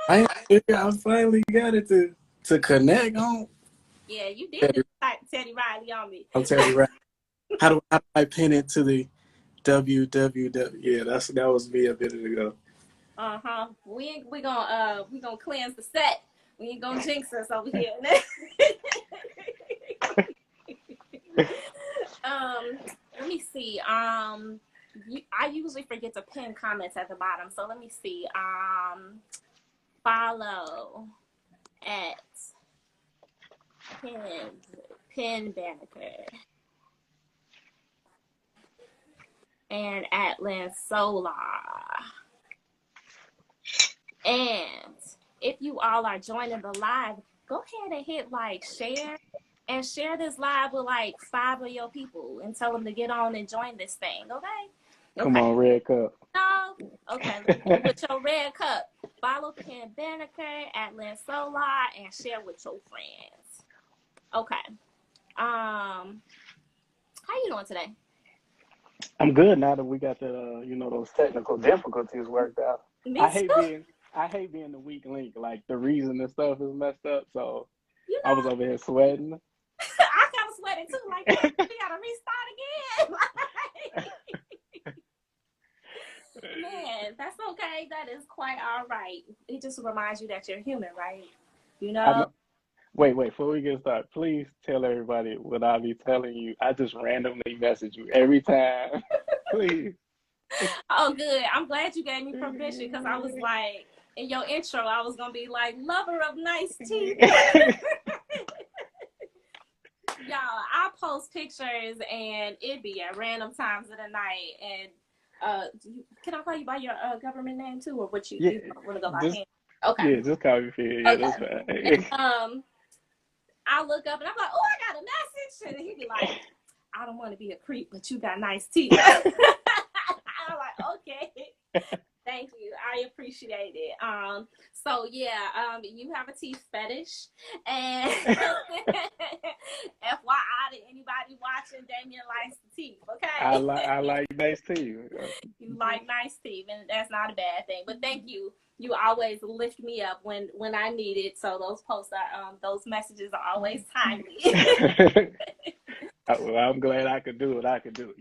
I finally got it to connect on. Yeah, you did just type Teddy Riley on me. I'm Teddy Riley. How do I pin it to the www? Yeah, that was me a minute ago. We gonna cleanse the set. We ain't gonna jinx us over here. Let me see. I usually forget to pin comments at the bottom, so let me see. Follow at Penn Banneker and at Lynn Solar. And if you all are joining the live, go ahead and hit like, share, and share this live with like 5 of your people and tell them to get on and join this thing, okay? Come on, Red Cup. No? Okay, with your red cup, follow Penn Banneker at Lynn Solar and share with your friends. Okay. How you doing today? I'm good now that we got the those technical difficulties worked out. I hate being the weak link. Like the reason the stuff is messed up, so I was over here sweating. I kind of sweated too. Like we gotta restart again. Man, that's okay. That is quite all right. It just reminds you that you're human, right? You know. Wait, before we get started, please tell everybody what I'll be telling you. I just randomly message you every time. Please. Oh, good. I'm glad you gave me permission because I was like, in your intro, I was going to be like, lover of nice teeth. Y'all, I post pictures and it be at random times of the night. And can I call you by your government name too? Or what you want to go by hand? Okay. Yeah, just call me Phil. Yeah, okay. That's fine. And, I look up and I'm like, oh, I got a message. And he'd be like, I don't want to be a creep, but you got nice teeth. I'm like, okay. Thank you. I appreciate it. So yeah, you have a teeth fetish. And FYI to anybody watching, Damien likes the teeth, okay? I like nice teeth. You like nice teeth, and that's not a bad thing. But thank you. You always lift me up when I need it. So those posts are those messages are always timely. Well, I'm glad I could do what I could do,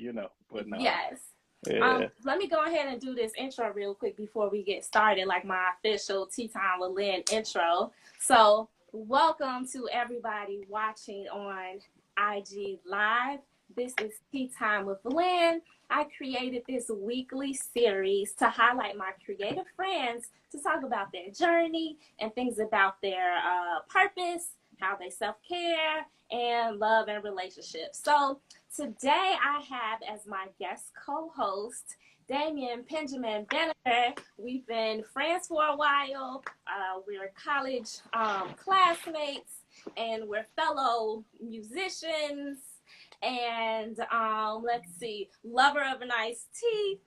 But no. Yes. Yeah. Let me go ahead and do this intro real quick before we get started, like my official Tea Time with Lynn intro. So welcome to everybody watching on IG Live. This is Tea Time with Lynn. I created this weekly series to highlight my creative friends to talk about their journey and things about their purpose, how they self-care, and love and relationships. So today I have as my guest co-host Penjammin Bannekar. We've been friends for a while. We're college classmates, and we're fellow musicians. And let's see, lover of nice teeth.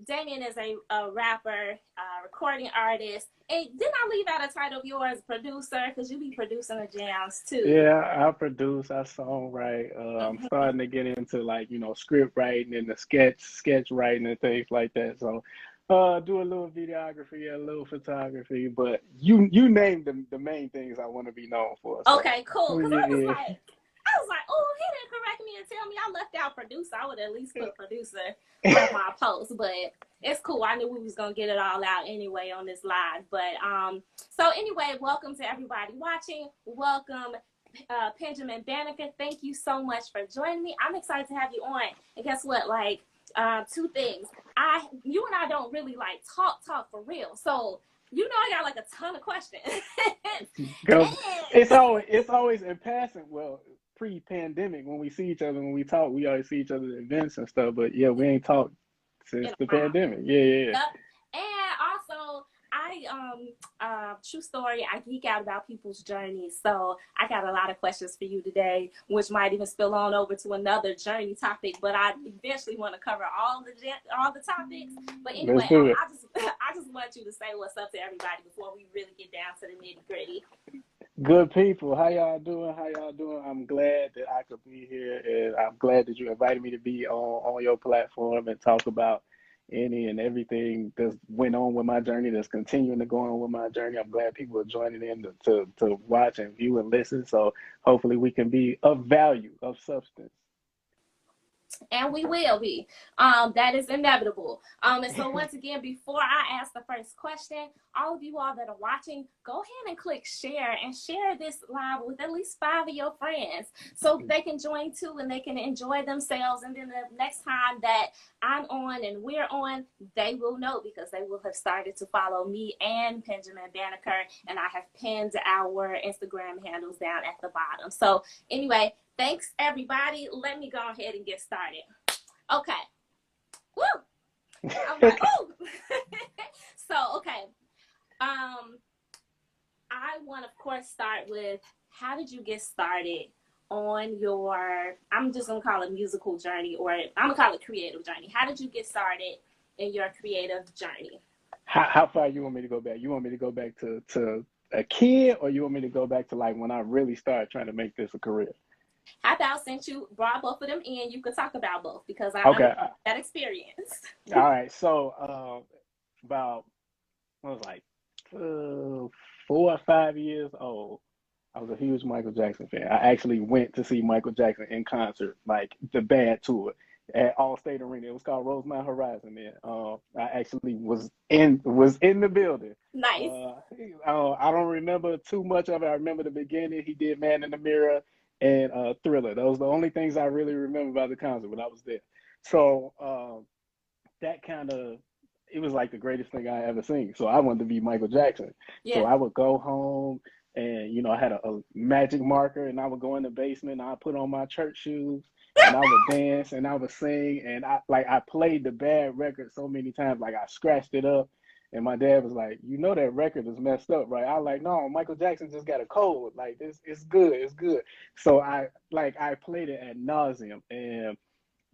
Damien is a rapper, recording artist. And didn't I leave out a title of yours, producer? Because you be producing the jams too. Yeah, I produce, I songwrite. I'm starting to get into script writing and the sketch writing and things like that. So do a little videography, a little photography, but you named the main things I want to be known for. So. Okay, cool. Because I was like, oh, he didn't correct me and tell me I left out producer. I would at least put producer on my post, but it's cool. I knew we was gonna get it all out anyway on this live. But so anyway, welcome to everybody watching. Welcome, Penjammin Bannekar. Thank you so much for joining me. I'm excited to have you on. And guess what? Like, 2 things. You and I don't really like talk for real. So I got like a ton of questions. It's always in passing. Well, pre-pandemic, when we see each other, when we talk, we always see each other at events and stuff. But yeah, we ain't talked since the pandemic. Yeah. Yep. And also, true story, I geek out about people's journeys. So I got a lot of questions for you today, which might even spill on over to another journey topic. But I eventually want to cover all the topics. But anyway, I just want you to say what's up to everybody before we really get down to the nitty gritty. Good people, how y'all doing? I'm glad that I could be here, and I'm glad that you invited me to be on your platform and talk about any and everything that went on with my journey, that's continuing to go on with my journey. I'm glad people are joining in to watch and view and listen. So hopefully we can be of value, of substance. And we will be. That is inevitable. And so once again, before I ask the first question, all of you all that are watching, go ahead and click share and share this live with at least 5 of your friends so they can join too and they can enjoy themselves. And then the next time that I'm on and we're on, they will know because they will have started to follow me and Penjammin Bannekar, and I have pinned our Instagram handles down at the bottom. So anyway, thanks, everybody. Let me go ahead and get started. Okay. Woo! I'm like, ooh! So, okay. I want to, of course, start with how did you get started on your, I'm just going to call it musical journey, or I'm going to call it creative journey. How did you get started in your creative journey? How far you want me to go back? You want me to go back to a kid, or you want me to go back to like when I really started trying to make this a career? How about since you brought both of them in, you could talk about both because I understand that experience. All right. So about, I was like 4 or 5 years old. I was a huge Michael Jackson fan. I actually went to see Michael Jackson in concert, like the band tour at Allstate Arena. It was called Rosemont Horizon. Then I actually was in the building. Nice. I don't remember too much of it. I remember the beginning. He did Man in the Mirror and Thriller. Those are the only things I really remember about the concert when I was there. So that kind of, it was like the greatest thing I ever seen. So I wanted to be Michael Jackson. Yeah. So I would go home and, you know, I had a magic marker and I would go in the basement and I put on my church shoes and I would dance and I would sing. And I played the bad record so many times, like I scratched it up. And my dad was like, you know, that record is messed up, right? I was like, no, Michael Jackson just got a cold. Like, it's good. It's good. So I played it ad nauseum. And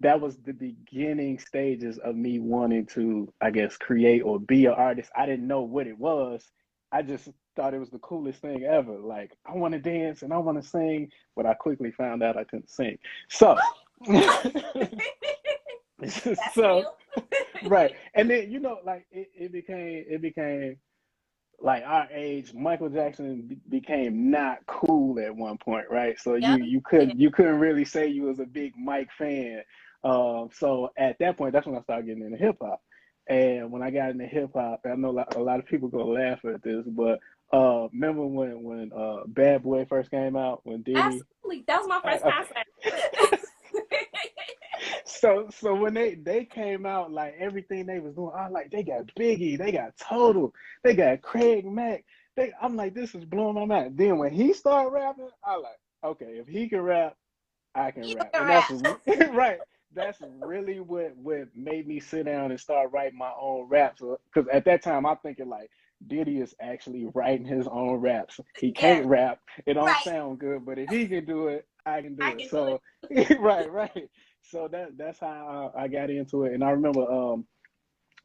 that was the beginning stages of me wanting to, I guess, create or be an artist. I didn't know what it was. I just thought it was the coolest thing ever. Like, I want to dance and I want to sing, but I quickly found out I couldn't sing. So, right. And then, you know, like it became like our age. Michael Jackson became not cool at one point, right? So you couldn't really say you was a big Mike fan. So at that point, that's when I started getting into hip hop. And when I got into hip hop, I know a lot of people gonna laugh at this, but remember when Bad Boy first came out, when Diddy? Absolutely, that was my first concert. So when they came out, like everything they was doing, I was like, they got Biggie, they got Total, they got Craig Mack. I'm like, this is blowing my mind. Then when he started rapping, I was like, okay, if he can rap, I can rap. And that's right. That's really what made me sit down and start writing my own raps. Because at that time, I'm thinking like, Diddy is actually writing his own raps. He can't rap. It don't sound good, but if he can do it, I can do it. So, right. So that's how I got into it. And I remember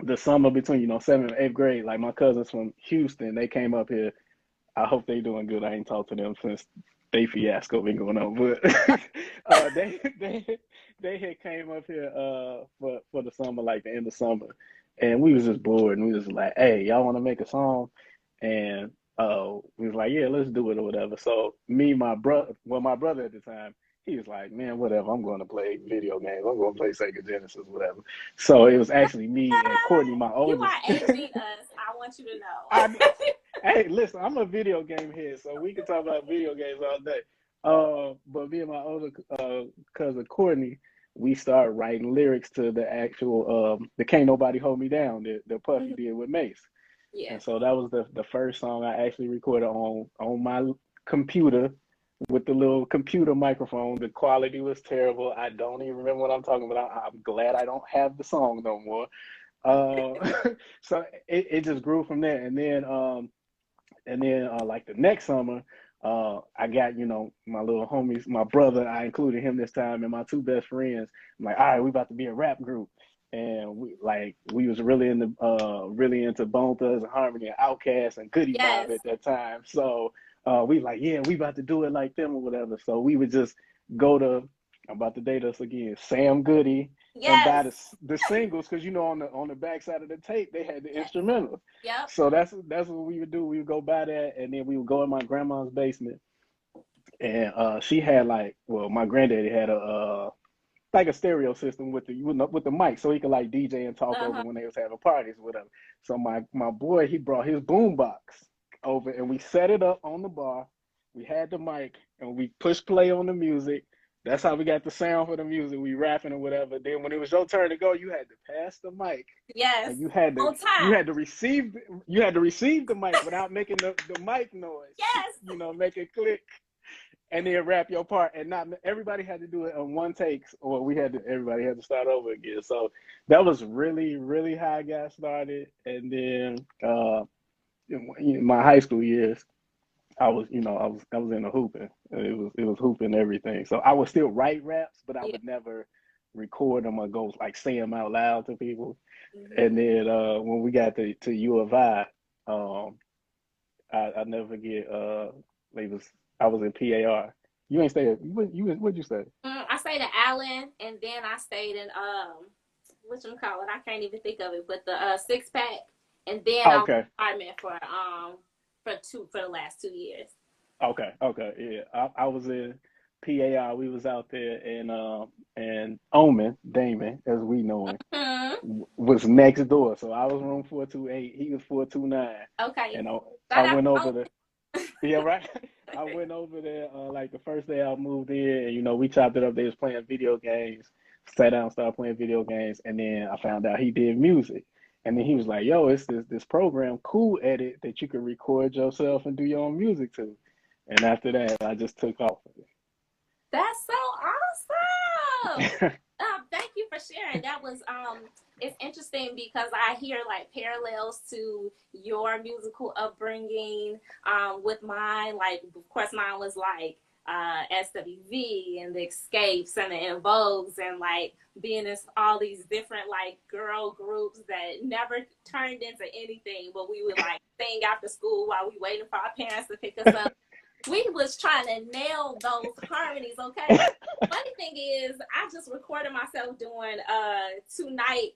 the summer between, 7th and 8th grade, like my cousins from Houston, they came up here. I hope they doing good. I ain't talked to them since they fiasco been going on, but they had came up here for the summer, like the end of summer, and we was just bored, and we was like, hey, y'all want to make a song? And we was like, yeah, let's do it or whatever. So my brother at the time, he was like, man, whatever, I'm going to play video games. I'm going to play Sega Genesis, whatever. So it was actually me and Courtney, my oldest. You are aging us. I want you to know. Hey, listen, I'm a video game head, so we can talk about video games all day. But me and my older cousin Courtney, we started writing lyrics to the actual the Can't Nobody Hold Me Down that Puffy did with Mace. Yeah. And so that was the first song I actually recorded on my computer with the little computer microphone. The quality was terrible. I don't even remember what I'm talking about. I'm glad I don't have the song no more. So it just grew from there. And then like the next summer, I got, my little homies, my brother, I included him this time, and my 2 best friends. I'm like, all right, we about to be a rap group. And we was really into Bone Thugs and Harmony and Outkast and Goody Mob at that time. So we like, yeah, we about to do it like them or whatever. So we would just go to, I'm about to date us again, Sam Goody and buy Yes. the singles, because on the back side of the tape they had the Yes. instrumentals. Yep. So that's what we would do. We would go buy that, and then we would go in my grandma's basement, and she had my granddaddy had a like a stereo system with the mic, so he could like DJ and talk over Uh-huh. when they was having parties or whatever. So my boy, he brought his boom box over, and we set it up on the bar. We had the mic, and we pushed play on the music. That's how we got the sound for the music. We rapping or whatever. Then when it was your turn to go, you had to pass the mic, Yes. and you had On time. to receive the mic without making the mic noise. Yes. Make it click, and then rap your part. And not everybody had to do it on one takes, or everybody had to start over again. So that was really, really how I got started. And then in my high school years, I was in the hooping. It was hooping everything. So I would still write raps, but I Yeah. would never record them or go like say them out loud to people. Mm-hmm. And then when we got to U of I, I never forget. I was in PAR. You ain't stay. What'd you say? I stayed in Allen, and then I stayed in what you call it? I can't even think of it, but the six pack, and then I was Okay. in apartment for the last 2 years. Okay. Yeah, I was in PAR. We was out there, and Omen Damon, as we know him, Mm-hmm. was next door. So I was room 428. He was 429, Okay. and I Shout out went to over Owen. there. Yeah, right. I went over there like the first day I moved in, and we chopped it up. They was playing video games. Sat down, started playing video games, and then I found out he did music. And then he was like, "Yo, it's this program, Cool Edit, that you can record yourself and do your own music to." And after that, I just took off. That's so awesome. Thank you for sharing. That was it's interesting because I hear like parallels to your musical upbringing with mine. Like, of course, mine was like SWV and the Escapes and the En Vogues, and like being in all these different like girl groups that never turned into anything, but we would like sing after school while we waited for our parents to pick us up. We was trying to nail those harmonies, okay? Funny thing is, I just recorded myself doing Tonight.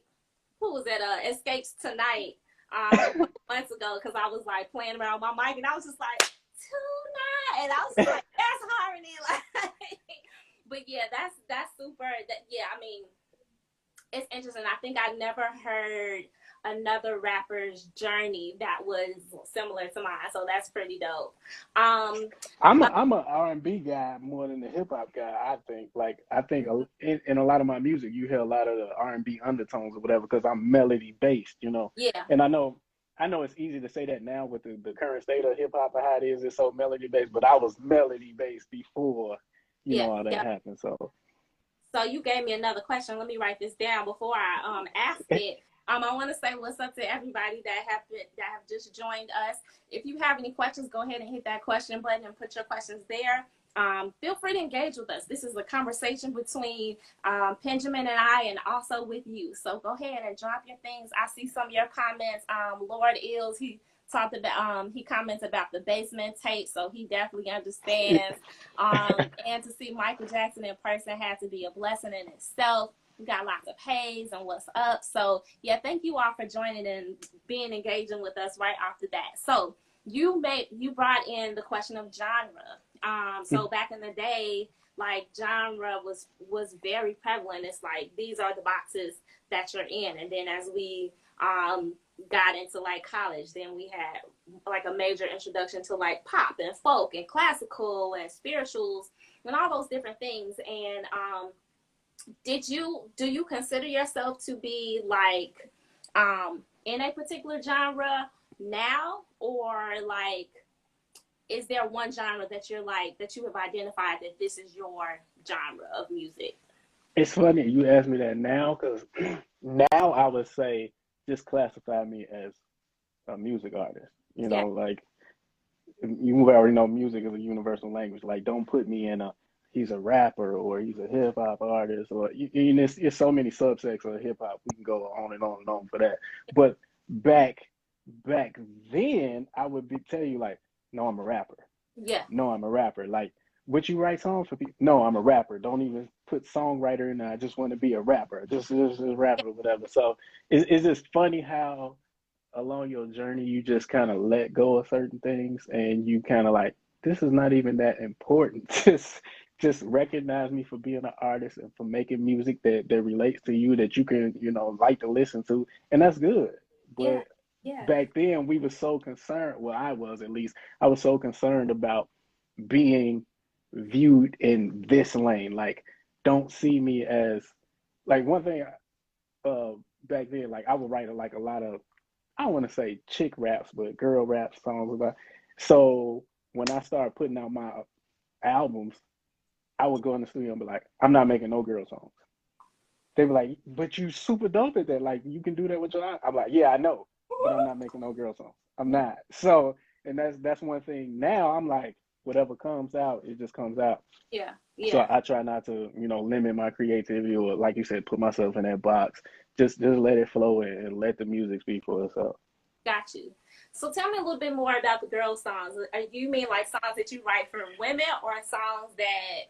Who was that? Escapes Tonight a couple months ago, because I was like playing around with my mic, and I was just like Tonight, and I was just like, that's harmony, like. But yeah, that's super. I mean, it's interesting. I think I never heard another rapper's journey that was similar to mine, so that's pretty dope. I'm a R&B guy more than the hip hop guy. I think in a lot of my music, you hear a lot of the R&B undertones or whatever, because I'm melody based. Yeah. And I know it's easy to say that now with the current state of hip hop and how it is. It's so melody based, but I was melody based before all that happened. So you gave me another question. Let me write this down before I ask it. I want to say what's up to everybody that have just joined us. If you have any questions, go ahead and hit that question button and put your questions there. Feel free to engage with us. This is a conversation between Penjammin and I, and also with you. So go ahead and drop your things. I see some of your comments. Lord Ills, he comments about the basement tape, so he definitely understands. And to see Michael Jackson in person had to be a blessing in itself. We got lots of haze and what's up. So yeah, thank you all for joining and being engaging with us right off the bat. So you brought in the question of genre. So back in the day, like genre was very prevalent. It's like these are the boxes that you're in, and then as we got into like college, then we had like a major introduction to like pop and folk and classical and spirituals and all those different things. And do you consider yourself to be like in a particular genre now, or like is there one genre that you're like that you have identified that this is your genre of music? It's funny you asked me that now, because now I would say just classify me as a music artist. Yeah. Like you already know music is a universal language. Like, don't put me in he's a rapper or he's a hip hop artist, or it's so many subsects of hip hop. We can go on and on and on for that. But back then, I would tell you like, no, I'm a rapper. Yeah. No, I'm a rapper. Like Would you write songs for people? No, I'm a rapper. Don't even put songwriter in there. I just want to be a rapper. Just a rapper or whatever. So it's just funny how along your journey you just kind of let go of certain things and you kind of like, this is not even that important. Just recognize me for being an artist and for making music that relates to you, that you can, like to listen to, and that's good. Yeah. But Yeah. back then we were so concerned, well, I was, at least I was so concerned about being viewed in this lane. Like, don't see me as, like, one thing uh back then, like I would write like a lot of, I don't want to say chick raps, but girl rap songs about. So when I started putting out my albums, I would go in the studio and be like, I'm not making no girl songs. They were like, but you super dope at that. Like, you can do that with your album. I'm like, yeah, I know, but I'm not making no girl songs. I'm not. So, and that's one thing. Now I'm like, whatever comes out, it just comes out. Yeah. So Yeah. I try not to, limit my creativity, or like you said, put myself in that box. Just let it flow and let the music speak for itself. Got you. So tell me a little bit more about the girl songs. You mean like songs that you write for women, or songs that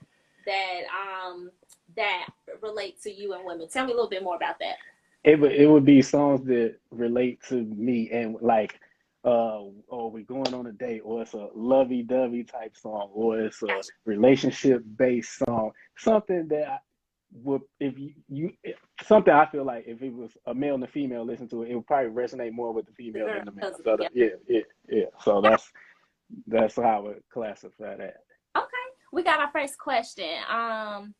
relate to you and women? Tell me a little bit more about that. It would be songs that relate to me, and like, or we going on a date, or it's a lovey-dovey type song, or it's a Gotcha. relationship based song, something that would, if something I feel like if it was a male and a female listen to it, it would probably resonate more with the The female girl than the male. cousin. So Yeah. yeah. So that's how I would classify that. Okay. We got our first question. I'm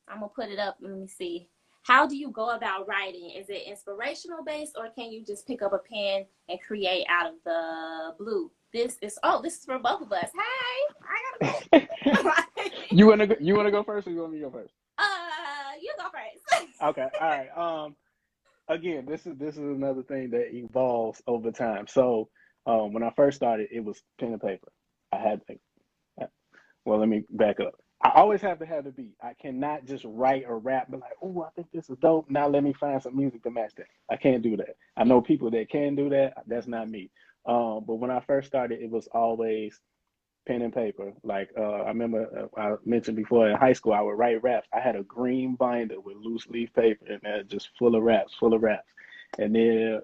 gonna put it up. Let me see. How do you go about writing? Is it inspirational based, or can you just pick up a pen and create out of the blue? This is for both of us. Hey, I gotta go. You wanna go first, or you want me to go first? You go first. Okay, all right. Again, this is another thing that evolves over time. So, when I first started, it was pen and paper. I had to, well, let me back up. I always have to have the beat. I cannot just write or rap, but like, oh, I think this is dope. Now let me find some music to match that. I can't do that. I know people that can do that. That's not me. But when I first started, it was always pen and paper. Like, I remember I mentioned before, in high school, I would write raps. I had a green binder with loose leaf paper, and man, just full of raps, full of raps. And then,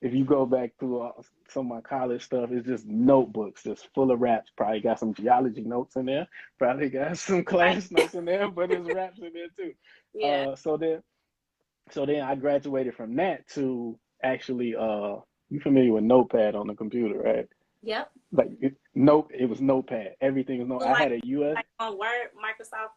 if you go back through some of my college stuff, it's just notebooks, just full of raps. Probably got some geology notes in there. Probably got some Right. class notes in there, but there's raps in there too. Yeah. So then I graduated from that to actually, you familiar with Notepad on the computer, right? Yep. Like, nope, it was Notepad. Everything was I Like had a US. on Word, Microsoft,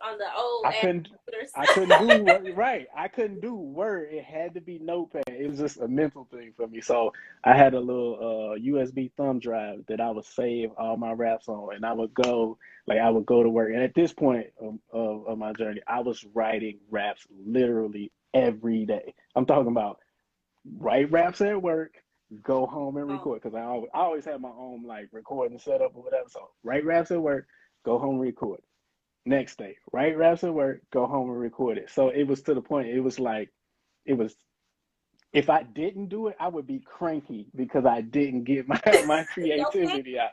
on the old I couldn't computers. I couldn't do Word, right. I couldn't do Word. It had to be Notepad. It was just a mental thing for me. So I had a little USB thumb drive that I would save all my raps on, and I would go to work. And at this point of my journey, I was writing raps literally every day. I'm talking about write raps at work, go home and Oh, record, because I always have my own like recording setup or whatever. So write raps at work, go home and record. Next day, write raps at work, go home and record it. So it was to the point. It was like, it was, if I didn't do it, I would be cranky because I didn't get my okay. creativity out,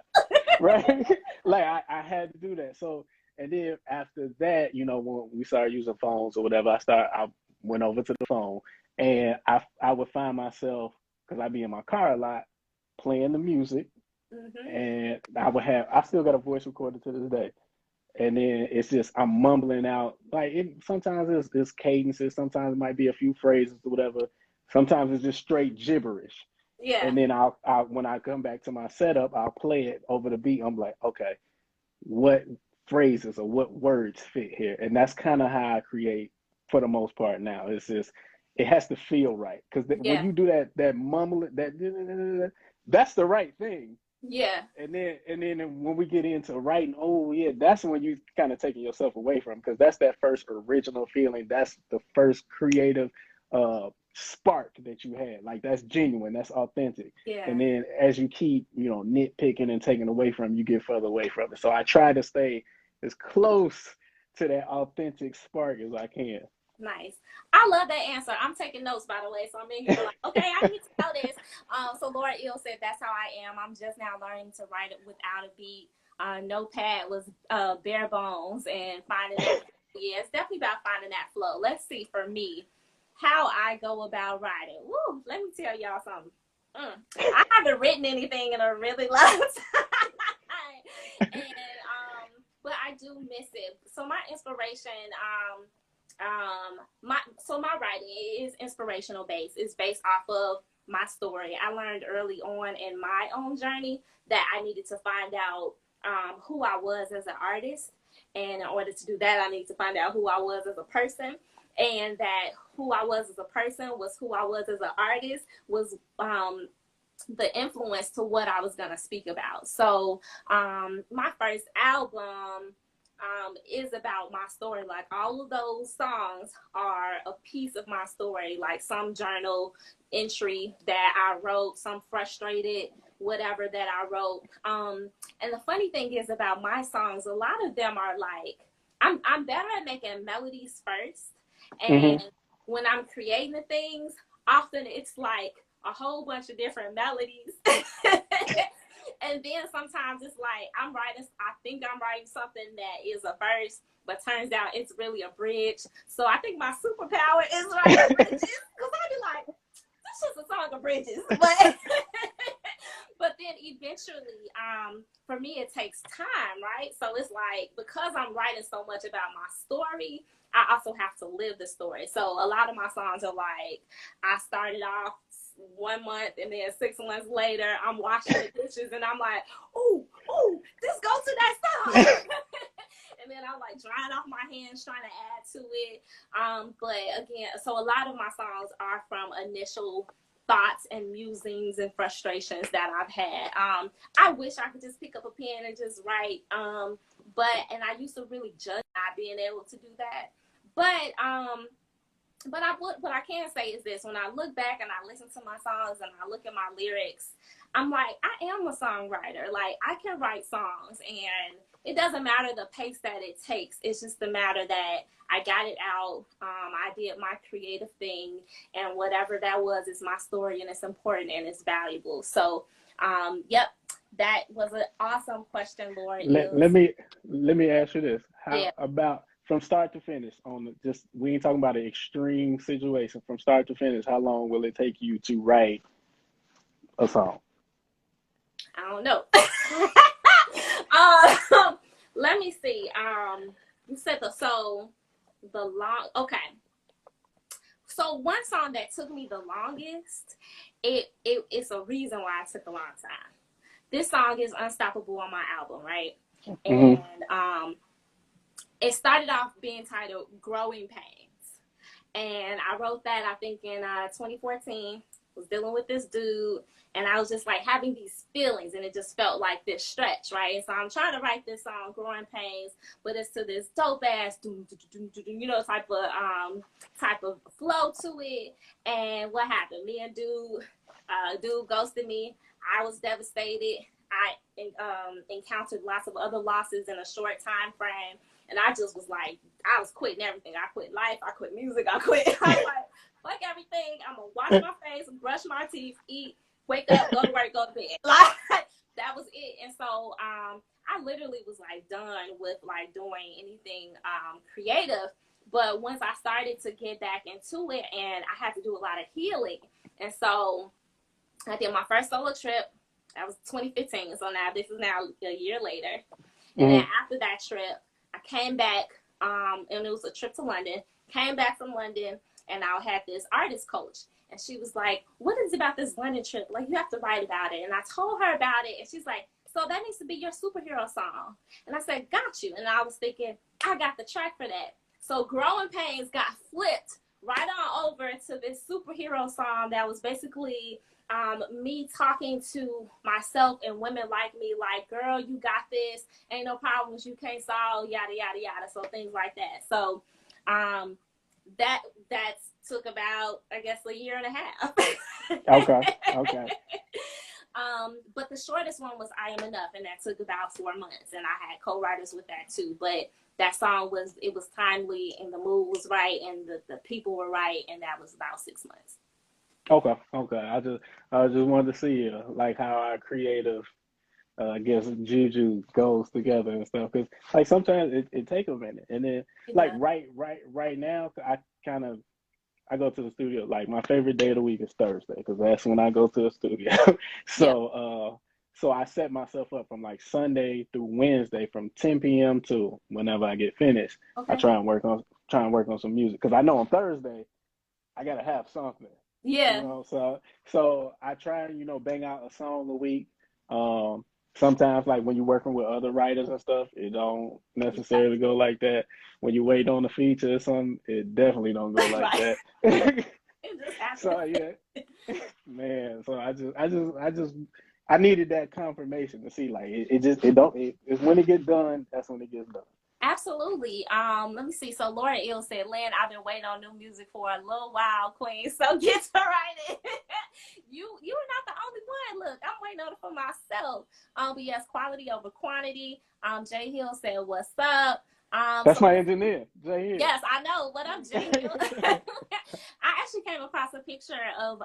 right? Like I had to do that. So, and then after that, when we started using phones or whatever, I went over to the phone, and I would find myself, because I'd be in my car a lot, playing the music, Mm-hmm. and I still got a voice recorder to this day. And then it's just I'm mumbling out, like, sometimes it's cadences, sometimes it might be a few phrases or whatever. Sometimes it's just straight gibberish. Yeah. And then I'll when I come back to my setup, I'll play it over the beat. I'm like, okay, what phrases or what words fit here? And that's kind of how I create for the most part now. It's just, it has to feel right, because when Yeah. you do that mumbling, that's the right thing. Yeah. And then when we get into writing, oh yeah, that's when you kind of taking yourself away from, because that's that first original feeling. That's the first creative spark that you had. Like, that's genuine, that's authentic. Yeah. And then as you keep, nitpicking and taking away from, you get further away from it. So I try to stay as close to that authentic spark as I can. Nice. I love that answer. I'm taking notes, by the way. So I'm in here like, okay, I need to know this. So Laura Ill said, that's how I am. I'm just now learning to write it without a beat. notepad was bare bones and finding that. Yeah, it's definitely about finding that flow. Let's see, for me, how I go about writing. Woo, let me tell y'all something. I haven't written anything in a really long time. But I do miss it. So my inspiration, my writing is inspirational based. It's based off of my story. I learned early on in my own journey that I needed to find out who I was as an artist. And in order to do that, I needed to find out who I was as a person. And that who I was as a person was who I was as an artist, was the influence to what I was going to speak about. So my first album is about my story. Like, all of those songs are a piece of my story, like some journal entry that I wrote, some frustrated whatever that I wrote. And the funny thing is about my songs, a lot of them are like, I'm better at making melodies first. And when I'm creating the things, often it's like a whole bunch of different melodies. And then sometimes it's like I think I'm writing something that is a verse, but turns out it's really a bridge. So I think my superpower is writing bridges, because I'd be like, that's just a song of bridges. But then eventually, for me, it takes time, right? So it's like, because I'm writing so much about my story, I also have to live the story. So a lot of my songs are like, I started off 1 month, and then 6 months later, I'm washing the dishes, and I'm like, ooh, this goes to that song. And then I'm like drying off my hands, trying to add to it. But again, so a lot of my songs are from initial thoughts and musings and frustrations that I've had. I wish I could just pick up a pen and just write. And I used to really judge not being able to do that. But what I can say is this: when I look back and I listen to my songs and I look at my lyrics, I'm like, I am a songwriter. Like, I can write songs, and it doesn't matter the pace that it takes. It's just the matter that I got it out. I did my creative thing, and whatever that was is my story, and it's important and it's valuable. So, yep, that was an awesome question, Lord. Let me ask you this: how Yeah. about from start to finish? We ain't talking about an extreme situation. From start to finish, how long will it take you to write a song? I don't know. Let me see. You said okay. So one song that took me the longest, it's a reason why it took a long time. This song is Unstoppable on my album, right? And it started off being titled Growing Pains. And I wrote that, I think, in 2014. Was dealing with this dude, and I was just like having these feelings, and it just felt like this stretch, right? And so I'm trying to write this song, Growing Pains, but it's to this dope ass, type of flow to it. And what happened? Me and dude ghosted me. I was devastated. I encountered lots of other losses in a short time frame, and I just was like, I was quitting everything. I quit life. I quit music. I was like, fuck everything. I'm gonna wash my face, brush my teeth, eat, wake up, go to work, go to bed. Like, that was it. And so I literally was like done with like doing anything creative. But once I started to get back into it, and I had to do a lot of healing, and so I did my first solo trip. That was 2015. So now this is now a year later. And then after that trip, I came back, and it was a trip to London. Came back from London, and I had this artist coach. And she was like, what is it about this London trip? Like, you have to write about it. And I told her about it. And she's like, so that needs to be your superhero song. And I said, got you. And I was thinking, I got the track for that. So Growing Pains got flipped right on over to this superhero song that was basically me talking to myself and women like me, like, girl, you got this. Ain't no problems you can't solve, yada, yada, yada. So things like that. So that took about, I guess, a year and a half. Okay. But the shortest one was I Am Enough, and that took about 4 months, and I had co-writers with that too. But that song was timely, and the mood was right, and the people were right, and that was about 6 months. Okay. I just wanted to see like how our creative I guess juju goes together and stuff. Because like sometimes it take a minute, and then like Yeah. right now, I go to the studio. Like my favorite day of the week is Thursday because that's when I go to the studio. Yeah. So I set myself up from like Sunday through Wednesday from 10 p.m. to whenever I get finished. I Okay. try and work on some music because I know on Thursday I gotta have something. Yeah. So I try and bang out a song a week. Um, Sometimes like when you're working with other writers and stuff, it don't Yeah. necessarily go like that. When you wait on the feature or something, it definitely don't go like Right. that. It just happened. So yeah, man. So I needed that confirmation to see like it's when it gets done, that's when it gets done. Absolutely. Let me see. So Laura Ill said, Lynn, I've been waiting on new music for a little while, Queen. So get to writing. You are not the only one. Look, I'm waiting on it for myself. But yes, quality over quantity. Jay Hill said, what's up? That's So my engineer, Jay Hill. yes, I know. What up, Jay Hill? I actually came across a picture of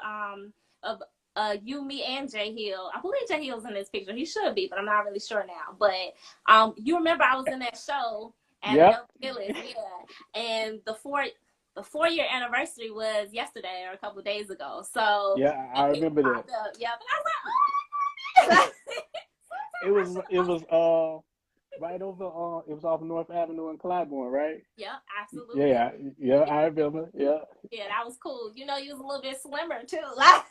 you, me, and Jay Hill. I believe Jay Hill's in this picture. He should be, but I'm not really sure now. But you remember I was in that show at Yep. Village, yeah. And the 4-year anniversary was yesterday or a couple of days ago. So Yeah, I it remember that. popped up. Yeah, but I was like, oh, It was right over it was off North Avenue in Clybourne, right? yeah, absolutely. Yeah, yeah, I remember. Yeah. Yeah, that was cool. You know, you was a little bit slimmer too. I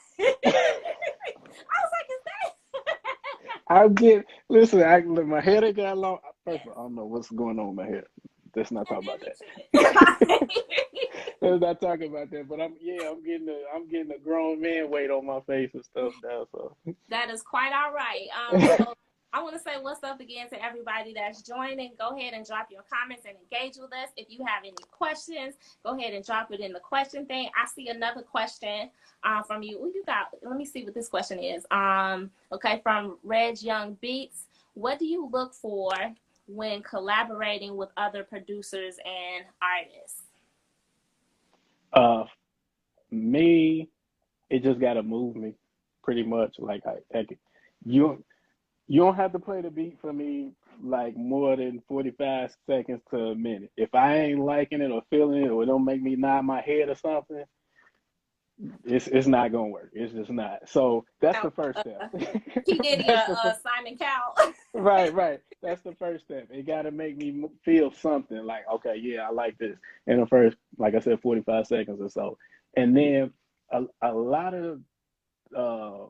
was like, is that? Listen, my hair ain't got long. First of all, I don't know what's going on with my hair. Let's not talk about Pandemic that. shit. Let's not talk about that. But I'm getting a grown man weight on my face and stuff now. So That is quite all right. So I want to say what's up again to everybody that's joining. Go ahead and drop your comments and engage with us. If you have any questions, go ahead and drop it in the question thing. I see another question from you. You got. Let me see what this question is. Okay, from Reg Young Beats. What do you look for when collaborating with other producers and artists? uh, me, it just gotta move me, pretty much. Like you you don't have to play the beat for me like more than 45 seconds to a minute. If I ain't liking it or feeling it or it don't make me nod my head or something, it's not gonna work. It's just not. So that's Oh, the first step. P Diddy, That's the first, Simon Cowell. right. That's the first step. It got to make me feel something like, okay, yeah, I like this in the first, like I said, 45 seconds or so. And then a lot of uh,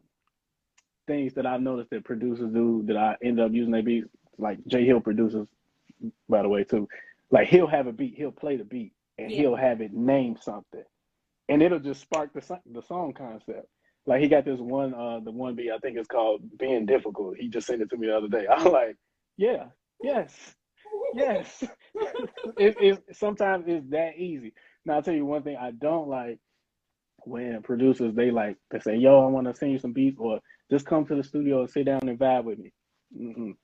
things that I noticed that producers do that I end up using their beats, like Jay Hill produces, by the way, too. Like he'll have a beat, he'll play the beat, and Yeah. he'll have it name something, and it'll just spark the song concept. Like he got this one, the one beat I think it's called "Being Difficult." He just sent it to me the other day. I'm like, yeah, yes, yes. Sometimes it's that easy. Now I'll tell you one thing I don't like when producers they say, "Yo, I want to send you some beats," or just come to the studio and sit down and vibe with me.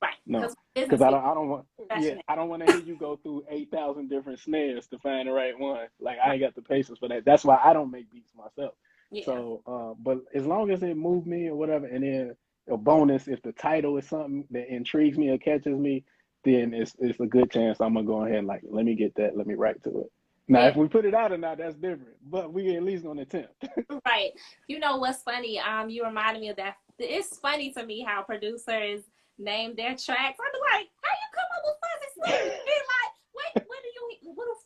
Right. No, Because because business I don't want. Yeah, professional. I don't want to hear you go through 8,000 different snares to find the right one. Like I Right. ain't got the patience for that. That's why I don't make beats myself. Yeah. So, but as long as it moves me or whatever, and then a bonus if the title is something that intrigues me or catches me, then it's a good chance I'm gonna go ahead and like let me get that, let me write to it. Now, Yeah. if we put it out or not, that's different. But we at least gonna attempt. Right. You know what's funny? You reminded me of that. It's funny to me how producers name their tracks. I'm like, how you come up with fuzzy slippers? Be like, wait, what do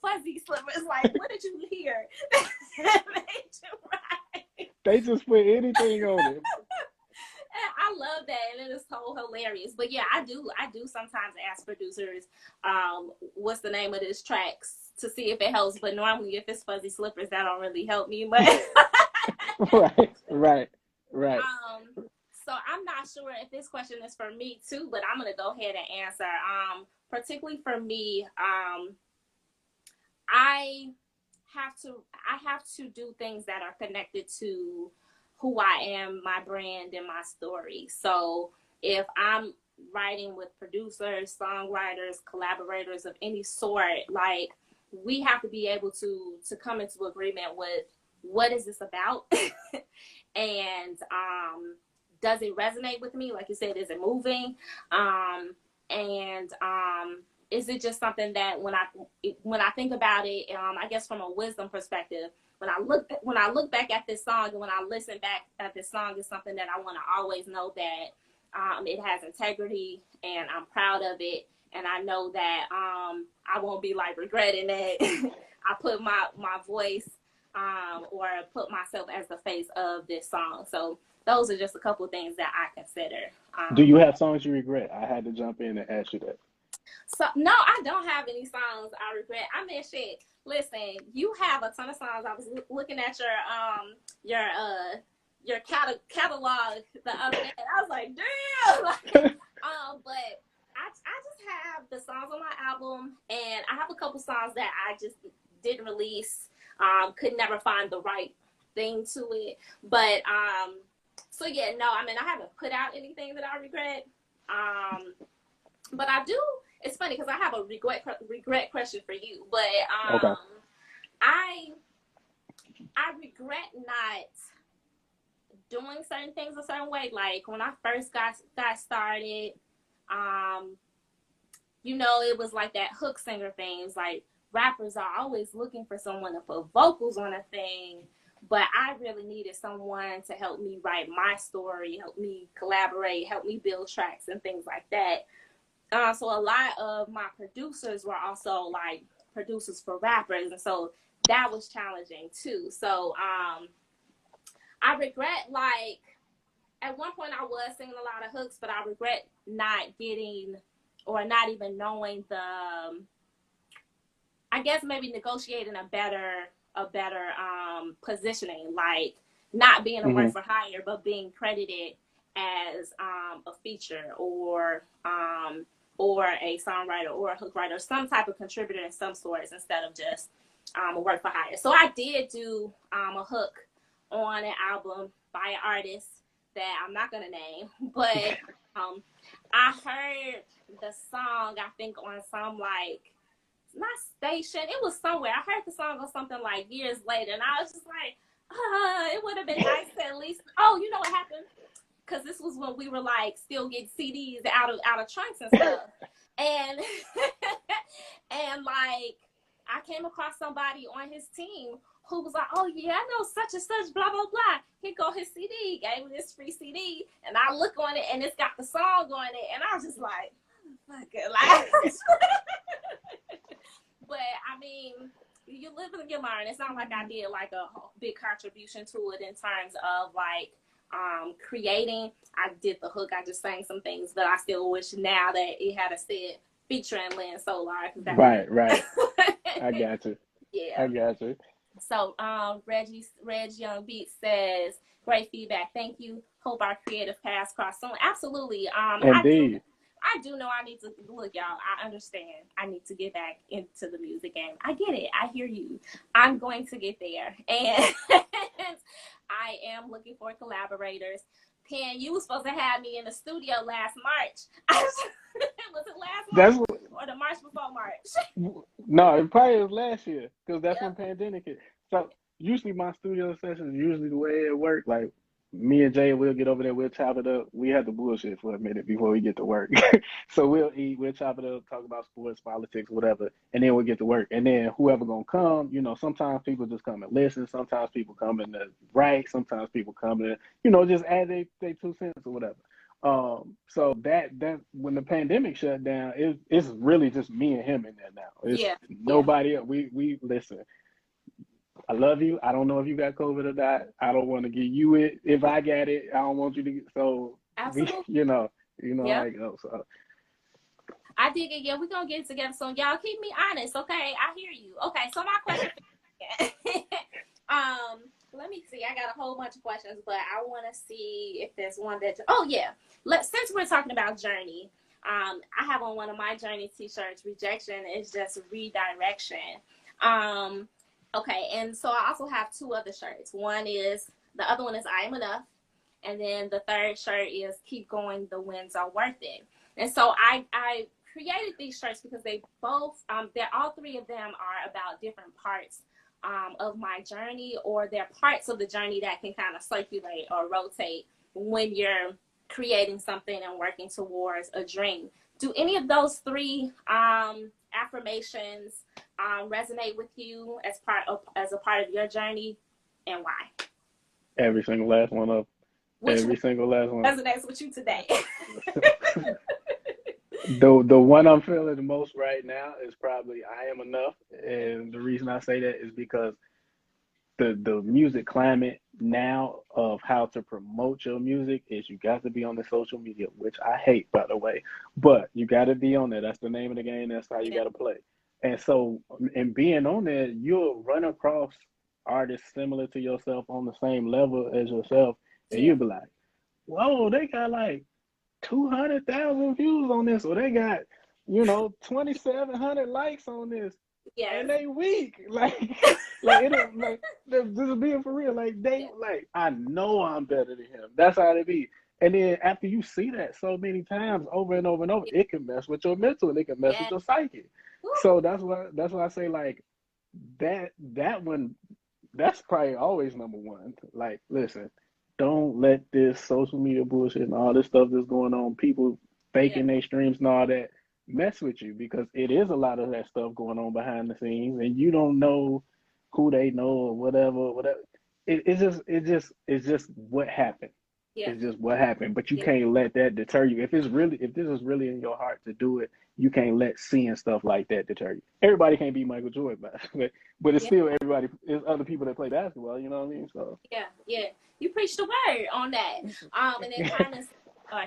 fuzzy slippers like? What did you hear? That made you right. They just put anything on it. I love that, and it is so hilarious. But yeah, I do sometimes ask producers, what's the name of this tracks to see if it helps. But normally, if it's fuzzy slippers, that don't really help me. But Right. so I'm not sure if this question is for me too, but I'm gonna go ahead and answer. Particularly for me, I have to do things that are connected to who I am, my brand, and my story. So if I'm writing with producers, songwriters, collaborators of any sort, like we have to be able to come into agreement with what is this about, and does it resonate with me? Like you said, is it moving? And is it just something that when I think about it, I guess from a wisdom perspective, when I look back at this song and when I listen back at this song, is something that I want to always know that it has integrity and I'm proud of it, and I know that I won't be like regretting that I put my voice or put myself as the face of this song. So those are just a couple of things that I consider. Do you have songs you regret? I had to jump in and ask you that. So no, I don't have any songs I regret. I mean, shit. Listen, you have a ton of songs. I was looking at your catalog the other day, and I was like, damn. But I just have the songs on my album, and I have a couple songs that I just didn't release. Could never find the right thing to it. But so yeah, no. I mean, I haven't put out anything that I regret. But I do. It's funny because I have a regret question for you. But Okay. I regret not doing certain things a certain way. Like when I first got started, you know, it was like that hook singer thing. It's like rappers are always looking for someone to put vocals on a thing. But I really needed someone to help me write my story, help me collaborate, help me build tracks and things like that. So a lot of my producers were also like producers for rappers. And so that was challenging too. So I regret, like, at one point I was singing a lot of hooks, but I regret not getting or not even knowing I guess maybe negotiating a better positioning, like not being a work for hire, but being credited as a feature or a songwriter or a hook writer, some type of contributor in some sorts instead of just a work for hire. So I did do a hook on an album by an artist that I'm not gonna name, but I heard the song, I think on some like, not station, it was somewhere. I heard the song on something like years later, and I was just like, it would have been nice to at least, oh, you know what happened? Because this was when we were like still getting CDs out of trunks and stuff. And and like I came across somebody on his team who was like, oh yeah, I know such and such, blah blah blah. Here go his CD, gave me this free CD, and I look on it and it's got the song on it, and I was just like, fuck it, like. But I mean, you live and you learn. It's not like I did like a big contribution to it in terms of like creating. I did the hook. I just sang some things, but I still wish now that it had a said featuring Lynn Solar. Right. I got you. Yeah. I got you. So Reg Young Beat says, great feedback. Thank you. Hope our creative paths cross soon. Absolutely. Indeed. I do know I need to, look, y'all, I understand. I need to get back into the music game. I get it. I hear you. I'm going to get there. And I am looking for collaborators. Penn, you were supposed to have me in the studio last March. Was it last March or the March before March? No, it probably was last year because that's when pandemic hit. So usually my studio sessions, usually the way it works, like me and Jay will get over there, we'll chop it up. We have to bullshit for a minute before we get to work. So we'll eat, we'll chop it up, talk about sports, politics, whatever, and then we'll get to work. And then whoever gonna come, you know, sometimes people just come and listen, sometimes people come in to write, sometimes people come in, you know, just add they 2 cents or whatever. So that when the pandemic shut down, it's really just me and him in there now. It's nobody else. We listen. I love you. I don't know if you got COVID or not. I don't want to give you it. If I got it, I don't want you to get. So, you know how it goes. So. I dig it. Yeah, we're going to get it together soon. Y'all keep me honest, okay? I hear you. Okay, so my question let me see. I got a whole bunch of questions, but I want to see if there's one that, since we're talking about journey, I have on one of my journey t-shirts, rejection is just redirection. Okay, and so I also have 2 other shirts. The other one is I Am Enough, and then the third shirt is Keep Going, the Wins Are Worth It. And so I created these shirts because they both, all 3 of them are about different parts of my journey, or they're parts of the journey that can kind of circulate or rotate when you're creating something and working towards a dream. Do any of those three affirmations resonate with you as a part of your journey, and why? Every single last one of Which every one single last one. resonates with you today? The one I'm feeling the most right now is probably I Am Enough. And the reason I say that is because the music climate now of how to promote your music is you got to be on the social media, which I hate, by the way, but you got to be on there. That's the name of the game. That's how you Yeah. got to play. And so, and being on there, you'll run across artists similar to yourself on the same level as yourself, and Yeah. you'll be like, whoa, they got like 200,000 views on this, or they got, 2,700 likes on this, Yes. and they weak. Like it, like just being for real. Like like I know I'm better than him. That's how they be. And then after you see that so many times over and over and over, it can mess with your mental and it can mess with your psyche. So that's why I say like that one. That's probably always number one. Like, listen, don't let this social media bullshit and all this stuff that's going on, people faking their streams and all that, mess with you, because it is a lot of that stuff going on behind the scenes, and you don't know who they know or whatever. It's just what happened. Yeah. It's just what happened. But you can't let that deter you. If this is really in your heart to do it, you can't let seeing stuff like that deter you. Everybody can't be Michael Jordan, but it's still everybody. It's other people that play basketball. You know what I mean? So yeah. You preached the word on that. And then Carmen's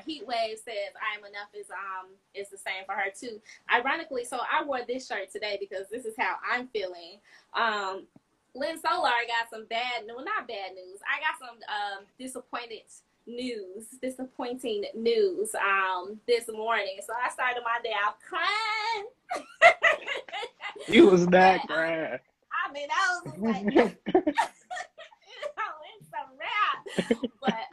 Heat Wave says I Am Enough is the same for her too. Ironically, so I wore this shirt today because this is how I'm feeling. Lynn Solar got some not bad news. I got some disappointing news this morning. So I started my day out crying. You was not crying. I mean, I was like, it's a wrap. But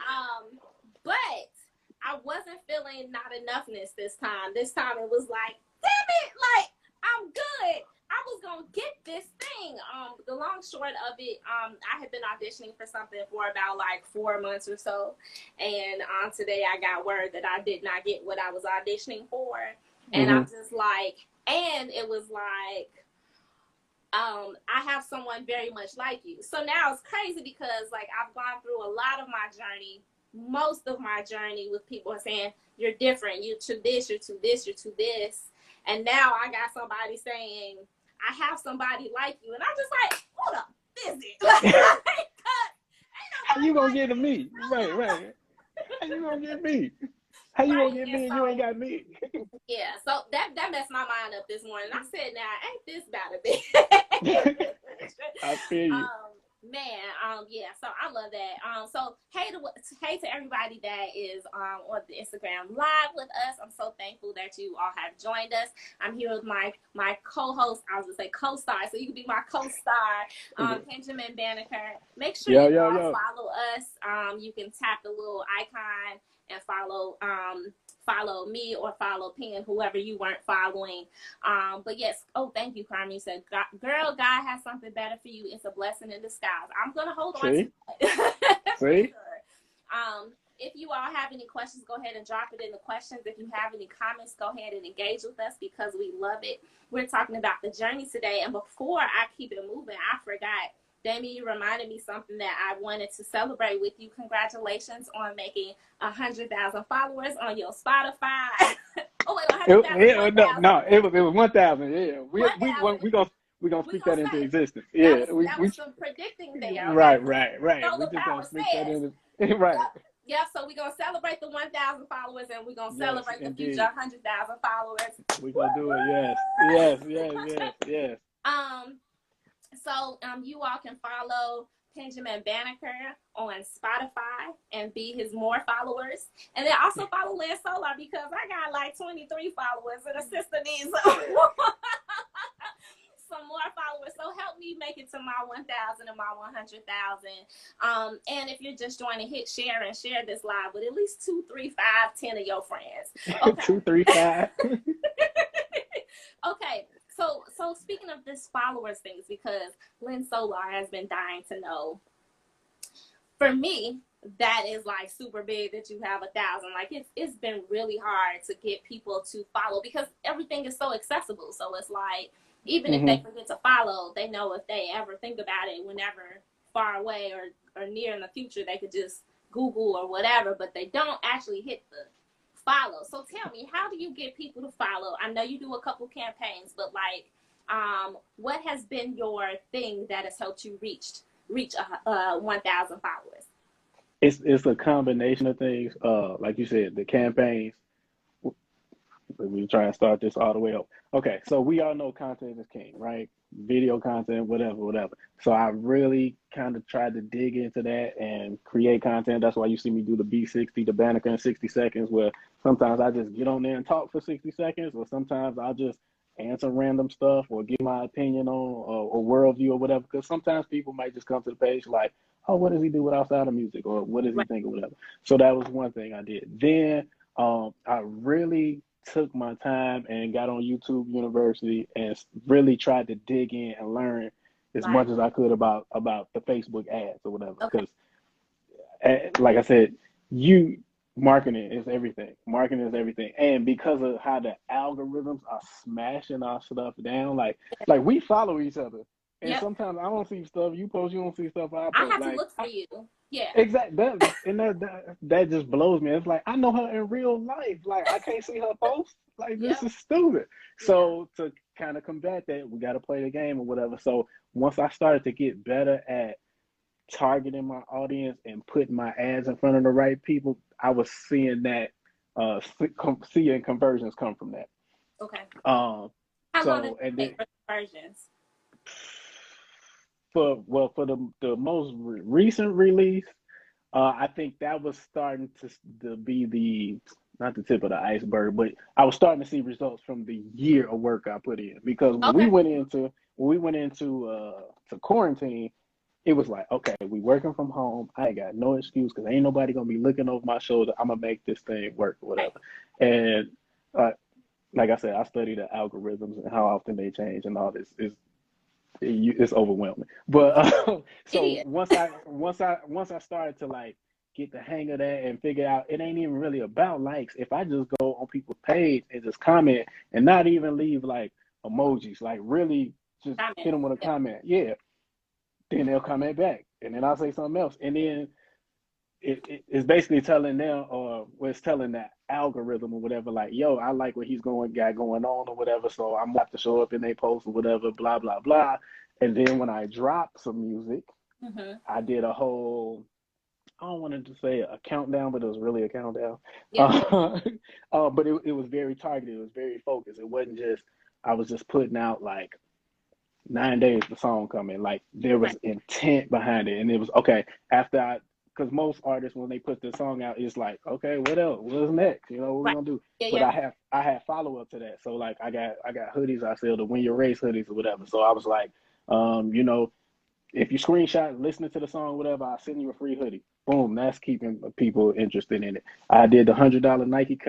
I wasn't feeling not enoughness this time. This time it was like, damn it, like I'm good. I was gonna get this thing. The long short of it, I had been auditioning for something for about like 4 months or so, and today I got word that I did not get what I was auditioning for, and I'm just like, and it was like, I have someone very much like you. So now it's crazy because like I've gone through a lot of my journey, most of my journey with people saying you're different, you're to this, you're to this, you're to this, and now I got somebody saying I have somebody like you, and I'm just like, hold up, is it? How you gonna get to me? Right. How you gonna get me? How you gonna get me and you ain't got me? Yeah, so that messed my mind up this morning. I said, now, ain't this about to be? I feel you. Yeah, so I love that. So hey to everybody that is on the Instagram live with us. I'm so thankful that you all have joined us. I'm here with my co-host. I was gonna say co-star, so you can be my co-star, Penjammin Bannekar. Make sure you all follow us. You can tap the little icon and follow me or follow Penn, whoever you weren't following. But yes, thank you, Carmen. You said, girl, God has something better for you. It's a blessing in disguise. I'm going to hold on to it. See? If you all have any questions, go ahead and drop it in the questions. If you have any comments, go ahead and engage with us because we love it. We're talking about the journey today. And before I keep it moving, I forgot. Damien, you reminded me something that I wanted to celebrate with you. Congratulations on making 100,000 followers on your Spotify. Oh wait, 100,000. No, it was 1,000. Yeah, we gonna speak that into existence. Yeah, that was some predicting there. Okay? Right. So We just gonna speak that into right. Yep. So we're gonna celebrate the 1,000 followers, and we're gonna celebrate the future 100,000 followers. We're gonna do it. Yes. So you all can follow Penjammin Bannekar on Spotify and be his more followers. And then also follow Lynn Solar because I got like 23 followers and a sister needs some more followers. So help me make it to my 1,000 and my 100,000. And if you're just joining, hit share and share this live with at least 2, 3, 5, 10 of your friends. Okay. 2, 3, 5. Okay. So speaking of this followers things, because Lynn Solar has been dying to know. For me, that is like super big that you have 1,000. Like it's been really hard to get people to follow because everything is so accessible. So it's like even if they forget to follow, they know if they ever think about it whenever far away or near in the future, they could just Google or whatever, but they don't actually hit the follow. So tell me, how do you get people to follow? I know you do a couple campaigns, but like what has been your thing that has helped you reach 1,000 followers? It's a combination of things. Like you said, the campaigns. We try and start this all the way up. Okay, so we all know content is king, right? Video content, whatever. So I really kind of tried to dig into that and create content. That's why you see me do the B60, the Banneker in 60 seconds, where sometimes I just get on there and talk for 60 seconds, or sometimes I'll just answer random stuff or give my opinion on or worldview or whatever. Because sometimes people might just come to the page like, oh, what does he do with outside of music? Or what does he think or whatever. So that was one thing I did. Then I really took my time and got on YouTube University and really tried to dig in and learn as much as I could about the Facebook ads or whatever. Because, like I said, marketing is everything. Marketing is everything, and because of how the algorithms are smashing our stuff down, like we follow each other, and sometimes I don't see stuff you post, you don't see stuff I post. I have to look for you. Yeah. Exactly. That just blows me. It's like I know her in real life. Like I can't see her post. Like this is stupid. So to kind of combat that, we got to play the game or whatever. So once I started to get better at targeting my audience and putting my ads in front of the right people, I was seeing that seeing conversions come from that. Okay. How long did it take for conversions? For the most recent release, I think that was starting to be not the tip of the iceberg, but I was starting to see results from the year of work I put in. Because when we went into to quarantine, it was like, okay, we working from home. I ain't got no excuse because ain't nobody gonna be looking over my shoulder. I'm gonna make this thing work or whatever. And like I said, I study the algorithms and how often they change and all this. It's overwhelming. But so once I started to like get the hang of that and figure out it ain't even really about likes. If I just go on people's page and just comment and not even leave like emojis, like really just hit them with a comment, then they'll comment back, and then I'll say something else, and then it's basically telling them, or it's telling that algorithm or whatever, like, yo, I like what he's got going on or whatever, so I'm gonna have to show up in their post or whatever, blah blah blah. And then when I dropped some music, I did a whole, I don't want to say a countdown, but it was really a countdown. But it was very targeted, it was very focused. It wasn't just I was just putting out like 9 days the song coming. Like there was intent behind it, and it was okay after because most artists when they put the song out, it's like, okay, what else? What's next? You know, what we gonna do? But I have follow up to that. So like I got hoodies I sell, the Win Your Race hoodies or whatever. So I was like, you know, if you screenshot listening to the song, whatever, I'll send you a free hoodie. Boom, that's keeping people interested in it. I did the $100 Nike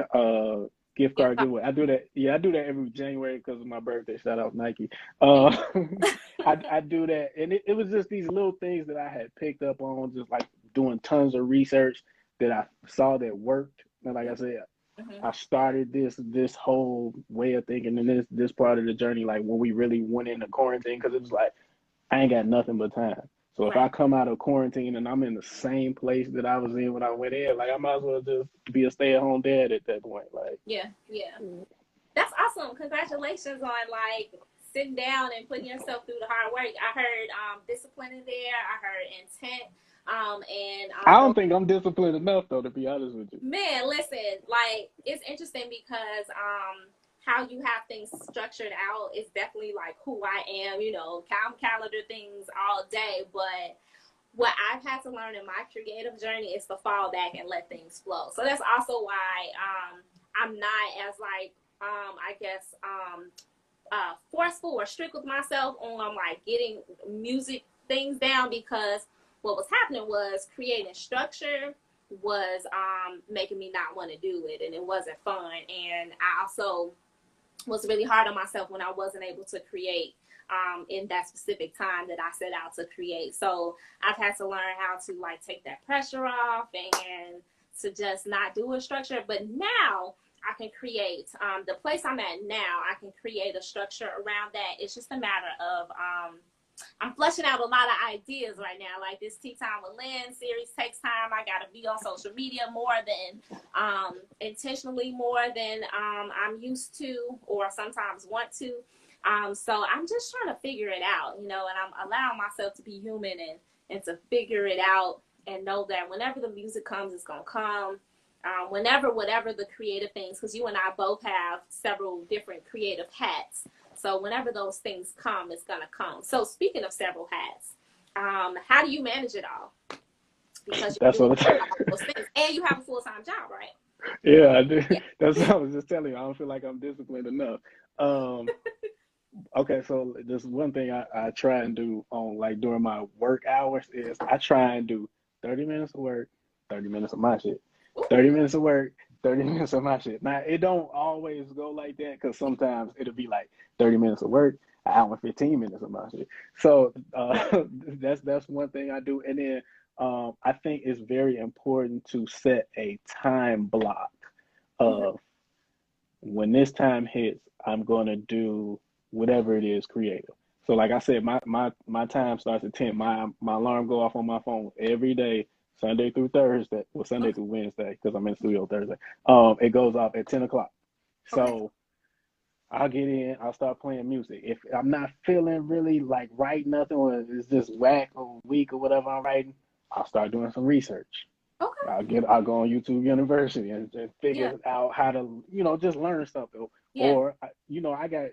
gift card giveaway. I do that. Yeah, I do that every January because of my birthday. Shout out Nike. I do that, and it was just these little things that I had picked up on, just like doing tons of research that I saw that worked. And like I said, I started this whole way of thinking and this part of the journey, like when we really went into quarantine, because it was like I ain't got nothing but time. So if I come out of quarantine and I'm in the same place that I was in when I went in, like I might as well just be a stay-at-home dad at that point. Like that's awesome. Congratulations on like sitting down and putting yourself through the hard work. I heard discipline in there. I heard intent. And I don't think I'm disciplined enough though, to be honest with you. Man, listen, like it's interesting because how you have things structured out is definitely like who I am. You know, calendar things all day, but what I've had to learn in my creative journey is to fall back and let things flow. So that's also why I'm not as like I guess forceful or strict with myself on like getting music things down, because what was happening was creating structure was making me not want to do it, and it wasn't fun. And I also was really hard on myself when I wasn't able to create in that specific time that I set out to create. So I've had to learn how to like take that pressure off and to just not do a structure. But now I can create, the place I'm at now, I can create a structure around that. It's just a matter of, I'm fleshing out a lot of ideas right now. Like this Tea Time with Lynn series takes time. I got to be on social media more than, intentionally more than I'm used to or sometimes want to. So I'm just trying to figure it out, you know, and I'm allowing myself to be human and to figure it out and know that whenever the music comes, it's going to come. Whatever the creative things, because you and I both have several different creative hats. So whenever those things come, it's going to come. So speaking of several hats, how do you manage it all? Because you're doing those things, and you have a full-time job, right? Yeah, I do. Yeah. That's what I was just telling you. I don't feel like I'm disciplined enough. Okay, so just one thing I try and do on like during my work hours is I try and do 30 minutes of work, 30 minutes of my shit. 30 minutes of work, 30 minutes of my shit. Now, it don't always go like that because sometimes it'll be like 30 minutes of work, an hour and 15 minutes of my shit. So that's one thing I do. And then I think it's very important to set a time block of when this time hits, I'm going to do whatever it is creative. So like I said, my time starts at 10. My alarm go off on my phone every day, Sunday through Thursday, well, Sunday through Wednesday, because I'm in the studio Thursday. It goes off at 10 o'clock. So I'll get in, I'll start playing music. If I'm not feeling really like writing nothing, or it's just whack or weak or whatever I'm writing, I'll start doing some research. Okay. I'll go on YouTube University and figure out how to, just learn something. Yeah. Or, I got,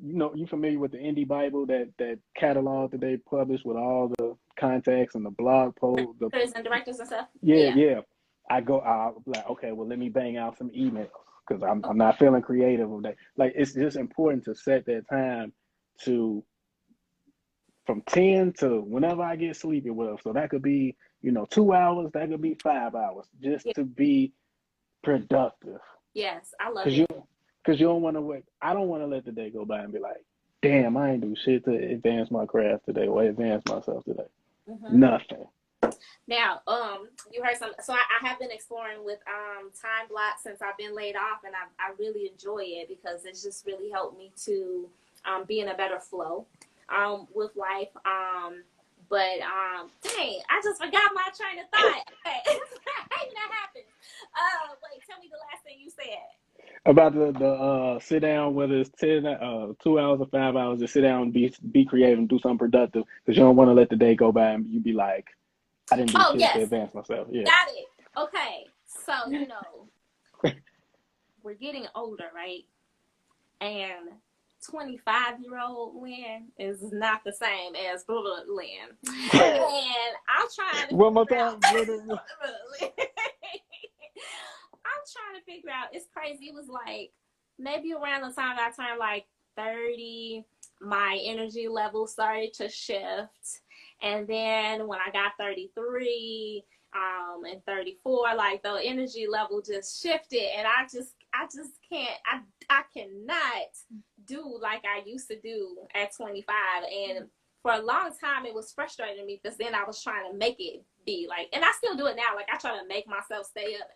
you familiar with the Indie Bible, that catalog that they publish with all the contacts and the blog posts, the and directors and stuff. Yeah. I'll like, okay, well, let me bang out some emails because I'm not feeling creative with that. Like, it's just important to set that time to from 10 to whenever I get sleepy with. So that could be, 2 hours, that could be 5 hours, just to be productive. Yes, I love it. Because you don't want to wait. I don't want to let the day go by and be like, damn, I ain't do shit to advance my craft today or advance myself today. Nothing. Now, you heard some. So I have been exploring with time blocks since I've been laid off, and I really enjoy it because it's just really helped me to be in a better flow with life. But dang, I just forgot my train of thought. Okay. That happens. Wait, tell me the last thing you said. About the sit down, whether it's 2 hours or 5 hours, just sit down and be creative and do something productive because you don't want to let the day go by and you be like, I didn't do shit to advance myself. Yeah. Got it. Okay. So, we're getting older, right? And 25-year-old Lynn is not the same as little Lynn. And I'm trying to one more time. I'm trying to figure out, it's crazy. It was like maybe around the time I turned like 30, my energy level started to shift. And then when I got 33 and 34, like the energy level just shifted, and I just can't, I cannot do like I used to do at 25. And for a long time it was frustrating me because then I was trying to make it be like, and I still do it now, like I try to make myself stay up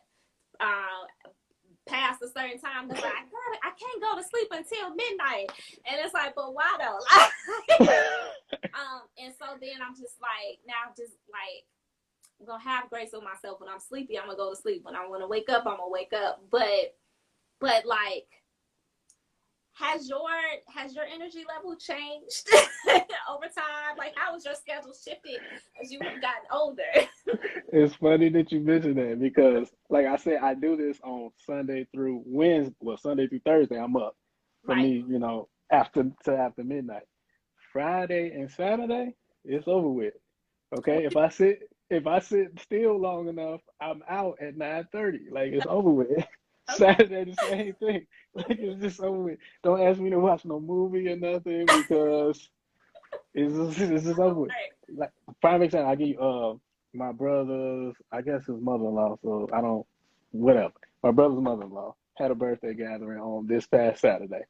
past a certain time because I can't go to sleep until midnight, and it's like, but why though? And so then I'm just like, now just like, I'm gonna have grace with myself. When I'm sleepy, I'm gonna go to sleep. When I want to wake up, I'm gonna wake up. But like, has your energy level changed over time? Like, how has your schedule shifted as you've gotten older? It's funny that you mentioned that because, like I said, I do this on Sunday through Wednesday. Well, Sunday through Thursday, I'm up. For me, after midnight. Friday and Saturday, it's over with. Okay, if I sit still long enough, I'm out at 9:30. Like, it's over with. Saturday, the same thing. Like, it's just over with. Don't ask me to watch no movie or nothing because it's just over with. Like, prime example, I give you my brother's, I guess his mother-in-law, whatever. My brother's mother-in-law had a birthday gathering on this past Saturday.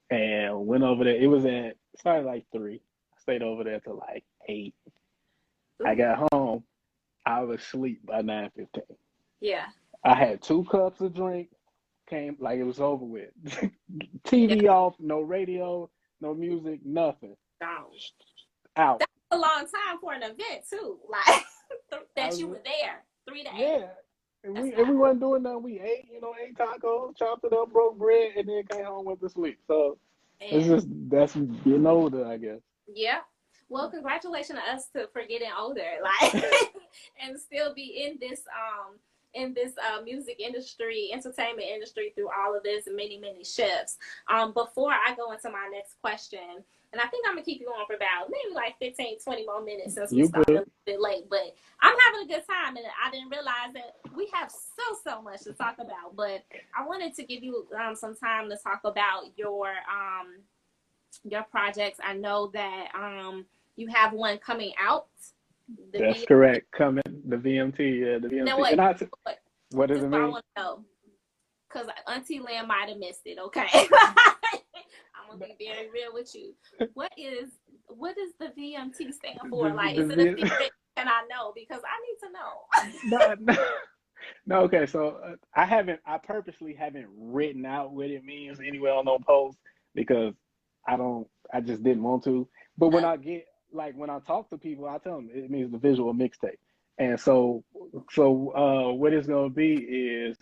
and went over there. It started like 3. I stayed over there till like 8. Ooh. I got home. I was asleep by 9:15. Yeah. I had 2 cups of drink. Came like it was over with. Yeah. TV off, no radio, no music, nothing. Gone. Out. That's a long time for an event too. Like that you were there 3 to 8. Yeah. And we wasn't doing nothing. We ate, ate tacos, chopped it up, broke bread, and then came home, went to sleep. So it's just that's getting older, I guess. Yeah. Well, congratulations to us for getting older, like, and still be in this music industry, entertainment industry through all of this many shifts. Before I go into my next question, and I think I'm gonna keep you on for about maybe like 15-20 more minutes since we started a little bit late, but I'm having a good time, and I didn't realize that we have so much to talk about. But I wanted to give you some time to talk about your projects. I know that you have one coming out. That's correct. Coming, the VMT, yeah, the VMT. Now what? What does it mean? I want to know, because Auntie Lynn might have missed it. Okay, I'm gonna be very real with you. What does the VMT stand for? Like, is it a secret? Can I know? Because I need to know. No, okay. So I purposely haven't written out what it means anywhere on no post because I just didn't want to. But when I talk to people, I tell them it means the visual mixtape. And so what it's gonna be is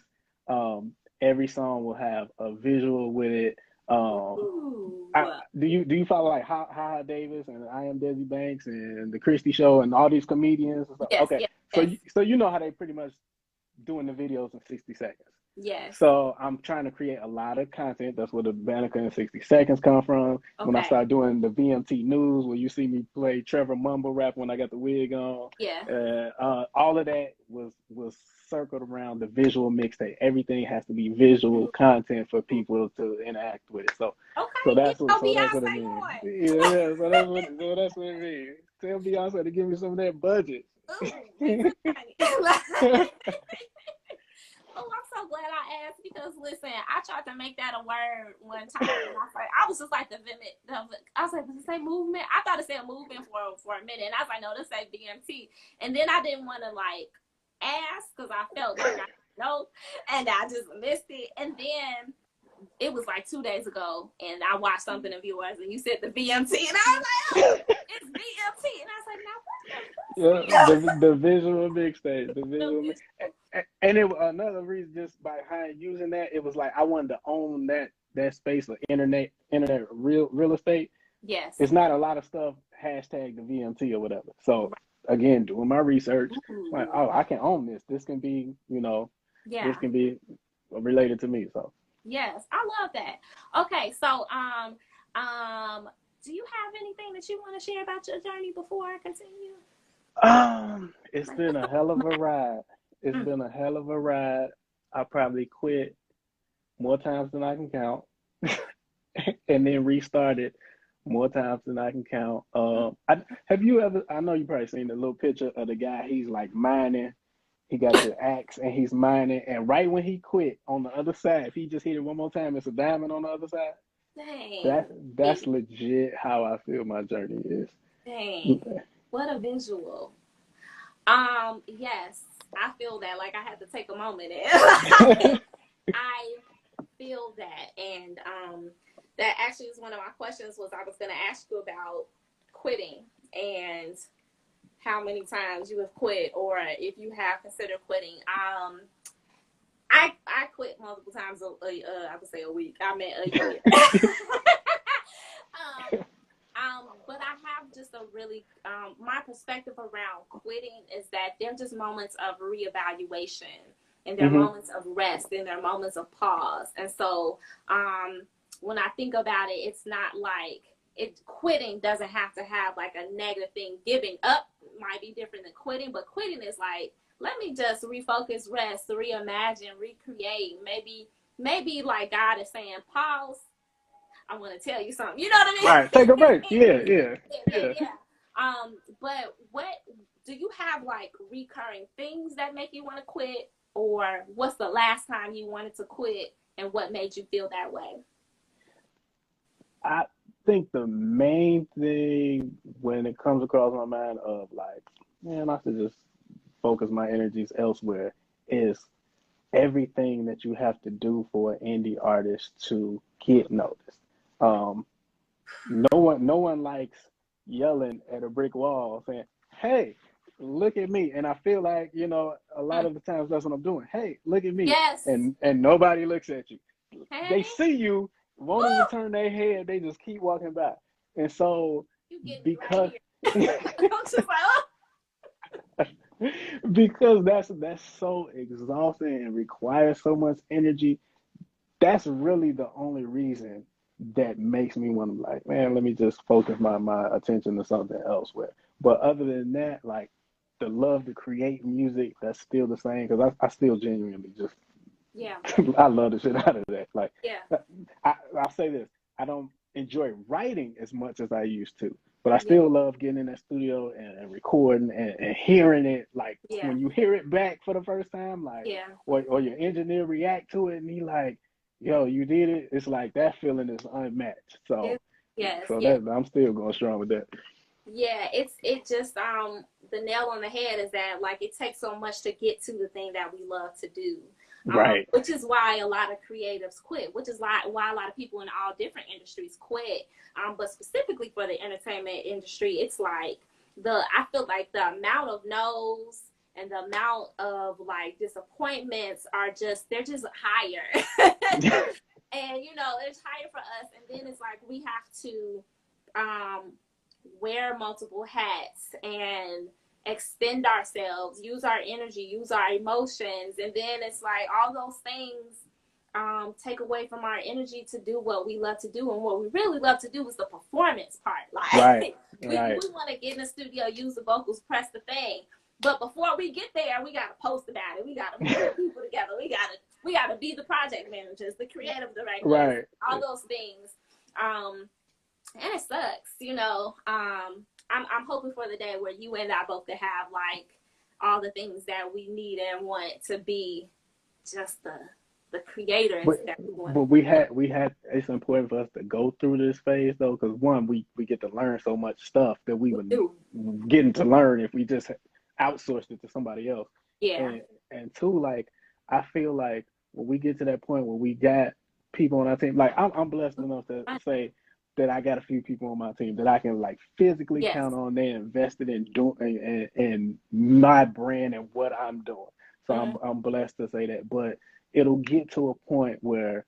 every song will have a visual with it. Do you follow like Ha Davis and I Am Desi Banks and the Christie Show and all these comedians and stuff? Yes, okay, yes. So you know how they pretty much doing the videos in 60 seconds. Yes. So I'm trying to create a lot of content. That's where the Bannekar in 60 seconds come from. Okay. When I start doing the VMT news, where you see me play Trevor mumble rap when I got the wig on. Yeah. All of that was circled around the visual mixtape. Everything has to be visual content for people to interact with it. So that's what it means. Yeah, so that's what it means. Tell Beyonce to give me some of that budget. Oh, I'm so glad I asked because listen, I tried to make that a word one time, and I was just like I was like, does it say movement? I thought it said movement for a minute, and I was like, no, this say BMT, and then I didn't want to like ask because I felt like I didn't know, and I just missed it, and then it was like 2 days ago, and I watched something of yours, and you said the BMT, and I was like, oh, it's BMT, and I was like, now what? Yeah, the visual mixtape, the visual and it another reason just behind using that, it was like I wanted to own that space of internet real estate. Yes, it's not a lot of stuff hashtag the VMT or whatever. So again, doing my research, like, oh, I can own this. This can be, this can be related to me. So yes, I love that. Okay, so do you have anything that you want to share about your journey before I continue? It's been a hell of a ride. It's been a hell of a ride. I probably quit more times than I can count, and then restarted more times than I can count. Have you ever? I know you probably seen the little picture of the guy. He's like mining. He got the axe and he's mining. And right when he quit, on the other side, if he just hit it one more time, it's a diamond on the other side. Dang. That's legit how I feel my journey is. Dang. What a visual. Yes, I feel that. Like I had to take a moment. I feel that, and that actually is one of my questions. Was I was going to ask you about quitting and how many times you have quit, or if you have considered quitting. I quit multiple times. I would say a week. I meant a year. But I have just a really, my perspective around quitting is that they're just moments of reevaluation, and they're moments of rest, and they're moments of pause. And so when I think about it, it's not like quitting doesn't have to have like a negative thing. Giving up might be different than quitting, but quitting is like, let me just refocus, rest, reimagine, recreate. Maybe like God is saying, pause. I want to tell you something. You know what I mean? Right. Take a break. Yeah. But what do you have like recurring things that make you want to quit, or what's the last time you wanted to quit, and what made you feel that way? I think the main thing when it comes across my mind of like, man, I should just focus my energies elsewhere is everything that you have to do for an indie artist to get noticed. Um, no one likes yelling at a brick wall saying, "Hey, look at me." And I feel like, a lot Mm. of the times that's what I'm doing. Hey, look at me. Yes. And nobody looks at you. They Hey. see you, won't even turn their head, they just keep walking by. And so You get me right because here. I'm just like, oh. because that's so exhausting and requires so much energy, that's really the only reason that makes me want to like, man, let me just focus my attention to something elsewhere. But other than that, like the love to create music, that's still the same because I still genuinely just Yeah. I love the shit out of that. Like Yeah. I'll say this, I don't enjoy writing as much as I used to, but I Yeah. still love getting in that studio and recording and hearing it. Like Yeah. when you hear it back for the first time, like Yeah. or your engineer react to it and he like, yo, you did it. It's like that feeling is unmatched. So Yes. so Yeah. that I'm still going strong with that. Yeah, it just the nail on the head is that like it takes so much to get to the thing that we love to do. Right. Which is why a lot of creatives quit, which is why a lot of people in all different industries quit. But specifically for the entertainment industry, it's like I feel like the amount of no's and the amount of like disappointments they're just higher. And it's higher for us, and then it's like we have to um wear multiple hats and extend ourselves, use our energy, use our emotions, and then it's like all those things take away from our energy to do what we love to do, and what we really love to do is the performance part. Right. Like we Right. want to get in the studio, use the vocals, press the thing, but before we get there, we gotta post about it. We gotta put people together. We gotta be the project managers, the creative directors, Right. all those things. And it sucks. I'm hoping for the day where you and I both could have like all the things that we need and want to be just the creators But that we want. but we had it's important for us to go through this phase though, because one, we get to learn so much stuff that we We would do. getting to learn if we just outsourced it to somebody else. Yeah. And two, like I feel like when we get to that point where we got people on our team, like I'm blessed enough to say that I got a few people on my team that I can like physically Yes. count on. They invested in doing in my brand and what I'm doing. So Mm-hmm. I'm blessed to say that. But it'll get to a point where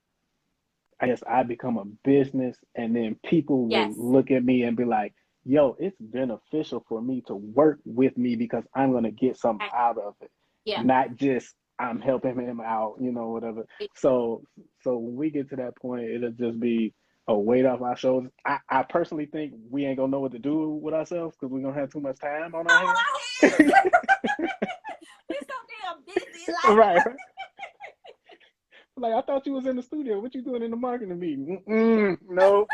I guess I become a business, and then people will Yes. look at me and be like, yo, it's beneficial for me to work with me because I'm going to get something out of it. Yeah. Not just I'm helping him out, whatever. So when we get to that point, it'll just be a weight off our shoulders. I personally think we ain't going to know what to do with ourselves because we're going to have too much time on our hands. We're so damn busy. Like. Right. Like, I thought you was in the studio. What you doing in the marketing meeting? Nope.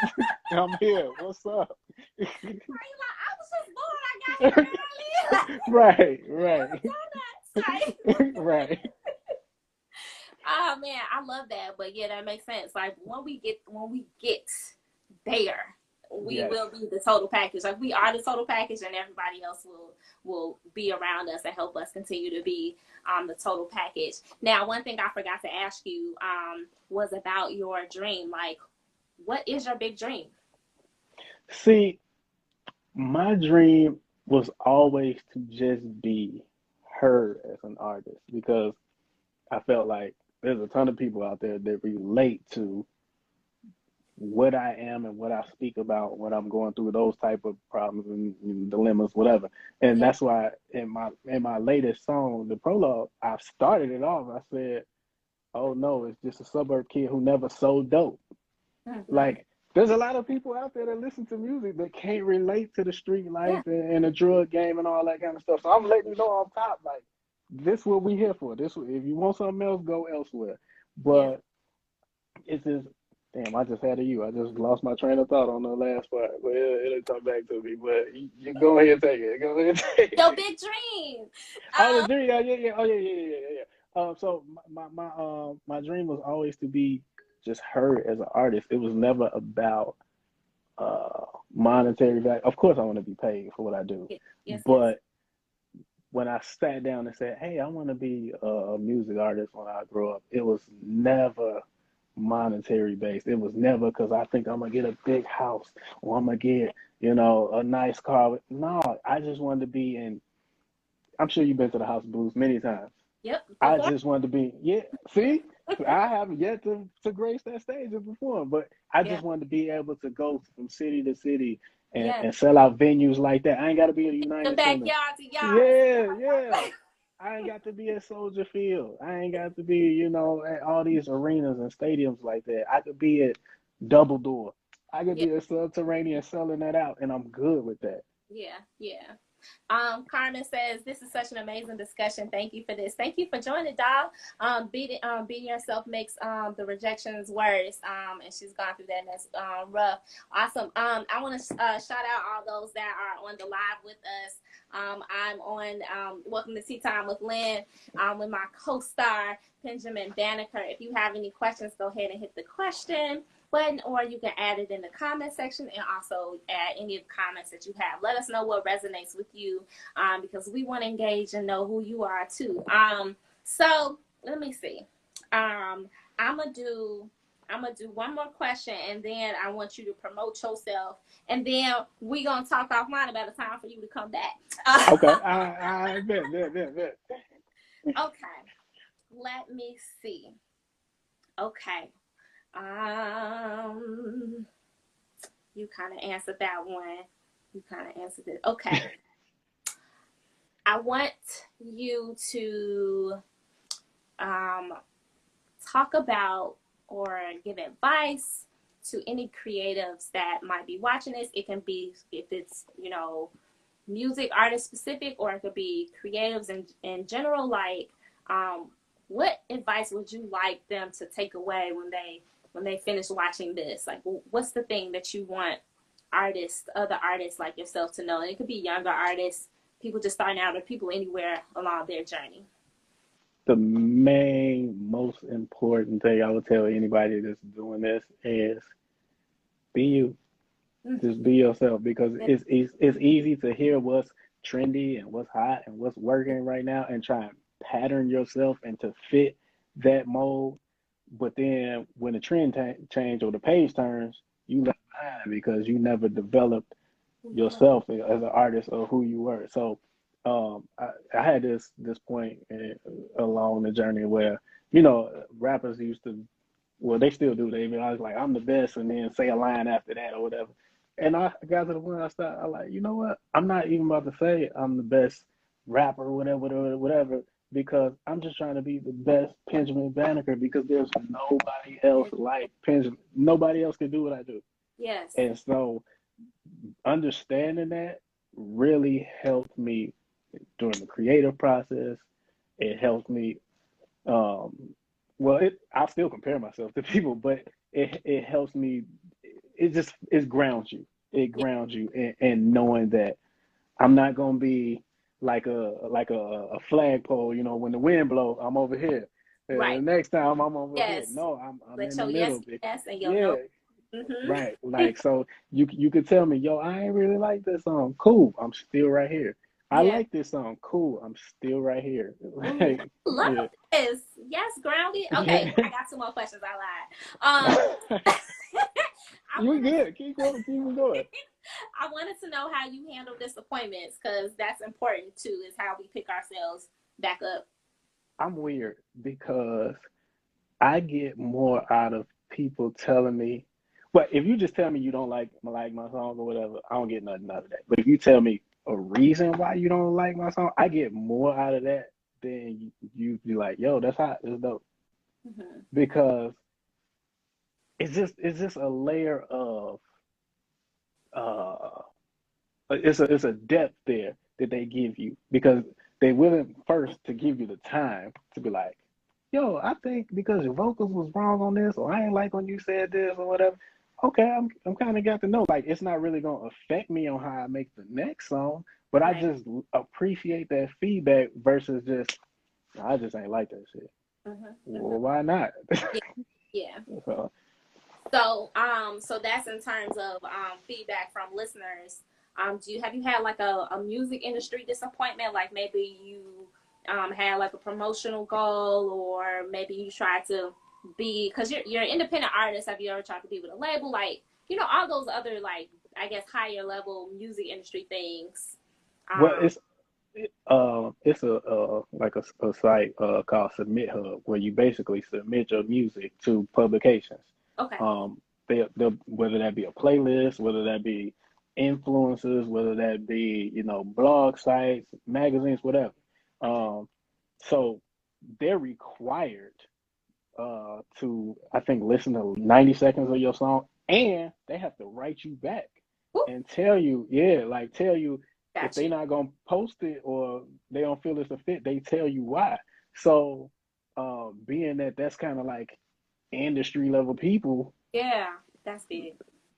I'm here. What's up? Like, I was just bored. I got here early. Right. Right. Oh man, I love that. But yeah, that makes sense. Like when we get there, we will be the total package. Like we are the total package, and everybody else will be around us and help us continue to be the total package. Now, one thing I forgot to ask you was about your dream. Like, what is your big dream? See, my dream was always to just be heard as an artist because I felt like there's a ton of people out there that relate to what I am and what I speak about when I'm going through those type of problems and dilemmas, whatever. And Yeah. that's why in my latest song, the prologue, I started it off. I said, "Oh no, it's just a suburb kid who never sold dope." Mm-hmm. Like there's a lot of people out there that listen to music that can't relate to the street life and the drug game and all that kind of stuff. So I'm letting you know on top, like this what we here for. This if you want something else, go elsewhere. But it's just damn, I just had a you. I just lost my train of thought on the last part. But it'll come back to me. But you go ahead and take it. Go ahead and take it. Your big dream. Oh, the dream. Yeah. Oh, yeah. So my dream was always to be just heard as an artist. It was never about monetary value. Of course, I want to be paid for what I do, Yes, yes. but when I sat down and said, "Hey, I want to be a music artist when I grow up," it was never monetary based. It was never because I think I'm gonna get a big house or I'm gonna get, a nice car. No, I just wanted to be in. I'm sure you've been to the House of Blues many times. Yep. I Before. just wanted to be, yeah. See, I haven't yet to grace that stage and perform, but I Yeah. just wanted to be able to go from city to city Yeah. and sell out venues like that. I ain't got to be in the The United Center. backyard to yard. Yeah, yeah. I ain't got to be at Soldier Field. I ain't got to be, at all these arenas and stadiums like that. I could be at Double Door. I could Yeah. be at Subterranean selling that out, and I'm good with that. Yeah. Yeah. Carmen says, this is such an amazing discussion. Thank you for this. Thank you for joining, dog. Beating yourself makes the rejections worse. And she's gone through that, and that's rough. Awesome. I want to shout out all those that are on the live with us. I'm on Welcome to Tea Time with Lynn, with my co-star Penjammin Bannekar. If you have any questions, go ahead and hit the question button, or you can add it in the comment section, and also add any of the comments that you have. Let us know what resonates with you, because we want to engage and know who you are too. So let me see. I'm gonna do one more question, and then I want you to promote yourself, and then we gonna talk offline about the time for you to come back. Okay, I bet. Okay, let me see. Okay. You kind of answered that one. You kind of answered it. Okay. I want you to talk about or give advice to any creatives that might be watching this. It can be, if it's, music artist specific, or it could be creatives in general. Like, what advice would you like them to take away when they finish watching this? Like, what's the thing that you want other artists like yourself to know? And it could be younger artists, people just starting out, or people anywhere along their journey. The main, most important thing I would tell anybody that's doing this is be you. Just be yourself, because it's easy to hear what's trendy and what's hot and what's working right now and try and pattern yourself and to fit that mold. But then when the trend change or the page turns, you left behind because you never developed yourself as an artist or who you were. So I had this point along the journey where, rappers used to, well, they still do. I was like, I'm the best, and then say a line after that or whatever. And I got to the point I like, you know what? I'm not even about to say I'm the best rapper or whatever, because I'm just trying to be the best Penjammin Bannekar, because there's nobody else like Penjammin. Nobody else can do what I do. Yes. And so understanding that really helped me during the creative process. It helped me. I still compare myself to people, but it helps me. It grounds you. It grounds you in knowing that I'm not gonna be like a flagpole. When the wind blows, I'm over here. Right. Next time I'm over here. Yes. No, I'm Let in your the middle. yes and your Yeah. no. Right. Like, so you could tell me, yo, I ain't really like this song. Cool. I'm still right here. I like this song. Cool. I'm still right here. Like, love this. Yes, grounded. Okay, I got 2 more questions. I lied. You good. Keep going. I wanted to know how you handle disappointments, because that's important too, is how we pick ourselves back up. I'm weird because I get more out of people telling me. But if you just tell me you don't like my song or whatever, I don't get nothing out of that. But if you tell me a reason why you don't like my song, I get more out of that than you be like, yo, that's hot, it's dope. Because it's just a layer of it's a depth there that they give you, because they willing first to give you the time to be like, yo, I think because your vocals was wrong on this, or I ain't like when you said this or whatever. Okay, I'm kind of got to know. Like, it's not really gonna affect me on how I make the next song, but right. I just appreciate that feedback versus just, I just ain't like that shit. Well, why not? Yeah. So, So that's in terms of feedback from listeners. Have you had like a music industry disappointment? Like maybe you had like a promotional goal, or maybe you tried to be, because you're an independent artist. Have you ever tried to be with a label? Like, all those other, like, I guess, higher level music industry things. Well, it's a like a site called Submit Hub where you basically submit your music to publications. Okay. They'll whether that be a playlist, whether that be influencers, whether that be blog sites, magazines, whatever. So they're required to, I think, listen to 90 seconds of your song, and they have to write you back and tell you, tell you if they're not gonna post it or they don't feel it's a fit, they tell you why. So, being that that's kind of like industry level people, yeah, that's big.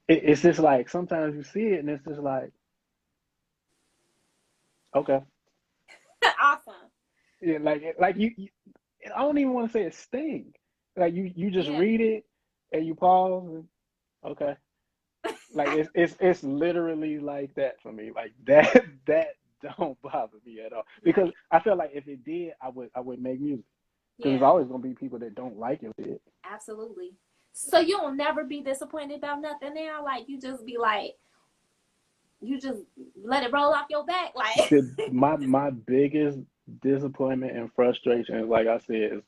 It's just like sometimes you see it and it's just like, okay, Awesome. yeah, like you I don't even want to say a sting. Like you just read it and you pause and okay. Like it's literally like that for me. Like that don't bother me at all. Because I feel like if it did, I would make music. Because there's always gonna be people that don't like it. Absolutely. So you'll never be disappointed about nothing now? Like you just be like, you just let it roll off your back? Like my biggest disappointment and frustration, like I said, is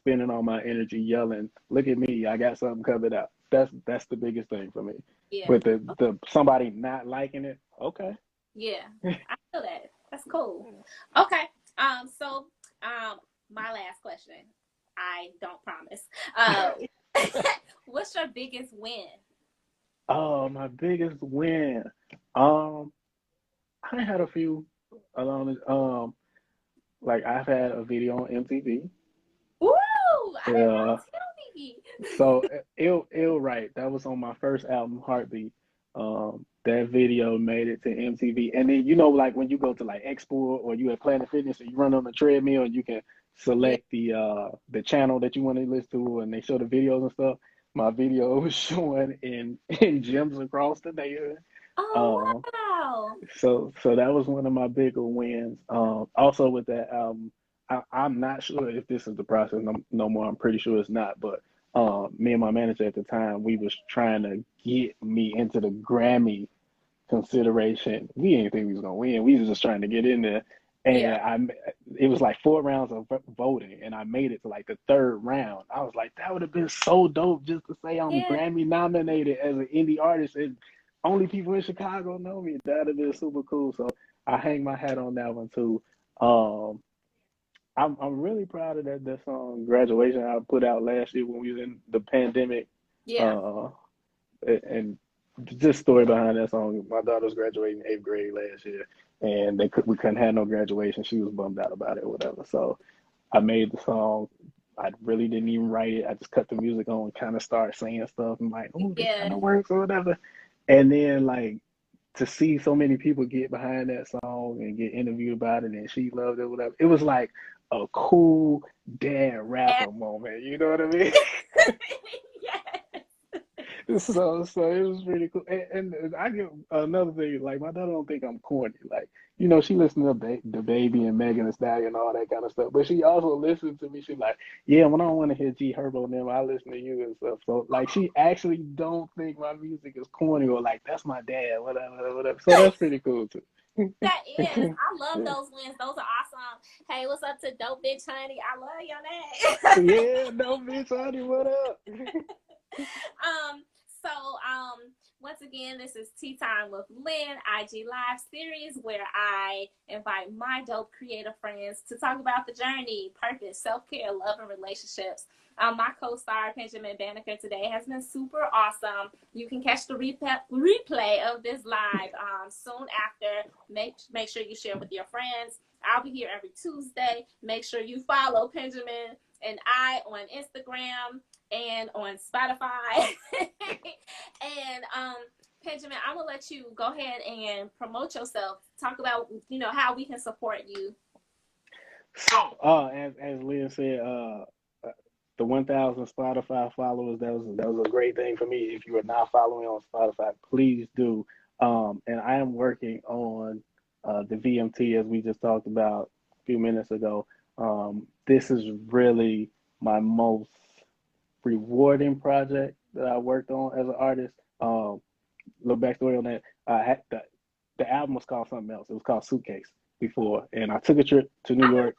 spending all my energy yelling, look at me, I got something covered up. That's the biggest thing for me. Yeah. But the somebody not liking it, okay. Yeah. I feel that. That's cool. Okay. So my last question. I don't promise. What's your biggest win? Oh, my biggest win. I had a few along like I've had a video on MTV. Ooh, I didn't know TV. So ill right. That was on my first album, Heartbeat. That video made it to MTV, and then like when you go to like Export or you at Planet Fitness and you run on the treadmill, and you can select the channel that you want to listen to, and they show the videos and stuff. My video was showing in gyms across the neighborhood. Oh wow! So that was one of my bigger wins. Also with that album, I'm not sure if this is the process no more. I'm pretty sure it's not. But me and my manager at the time, we was trying to get me into the Grammy consideration. We didn't think we was gonna win. We was just trying to get in there. And it was like 4 rounds of voting, and I made it to like the third round. I was like, that would have been so dope just to say I'm Grammy nominated as an indie artist, and only people in Chicago know me. That'd have been super cool. So I hang my hat on that one too. I'm really proud of that song Graduation I put out last year when we was in the pandemic. And just story behind that song. My daughter was graduating 8th grade last year, and we couldn't have no graduation. She was bummed out about it or whatever. So I made the song. I really didn't even write it. I just cut the music on and kind of started saying stuff and like, oh, this kind of works or whatever. And then like to see so many people get behind that song and get interviewed about it, and she loved it, whatever. It was like a cool dad rapper moment. You know what I mean? So it was pretty cool. And I get another thing, like my daughter don't think I'm corny. Like, she listens to the Baby and Megan Thee Stallion and all that kind of stuff. But she also listens to me. She's like, yeah, when I don't want to hear G Herbo and them, I listen to you and stuff. So like she actually don't think my music is corny or like that's my dad, whatever. So that's pretty cool too. That is. I love those wins. Those are awesome. Hey, what's up to Dope Bitch Honey? I love your name. Yeah, Dope Bitch Honey, what up? So, once again, this is Tea Time with Lynn, IG Live series, where I invite my dope creative friends to talk about the journey, purpose, self-care, love, and relationships. My co-star, Penjammin Bannekar, today has been super awesome. You can catch the replay of this live soon after. Make sure you share with your friends. I'll be here every Tuesday. Make sure you follow Penjammin and I on Instagram and on Spotify. And Penjammin, I'm gonna let you go ahead and promote yourself. Talk about how we can support you. So as Lynn said, the 1,000 Spotify followers. That was a great thing for me. If you are not following on Spotify, please do. And I am working on the VMT as we just talked about a few minutes ago. This is really my most rewarding project that I worked on as an artist. Little backstory on that. The album was called something else. It was called Suitcase before, and I took a trip to New York.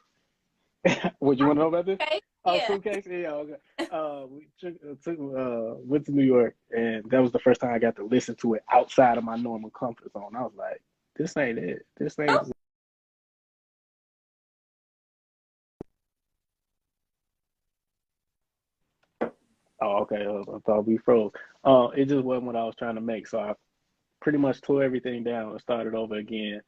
Would you want to know about this? Okay. Oh, Yeah. Suitcase. Yeah. Okay. Went to New York, and that was the first time I got to listen to it outside of my normal comfort zone. I was like, "This ain't it. This ain't." Oh, okay. I thought we froze. It just wasn't what I was trying to make, so I pretty much tore everything down and started over again.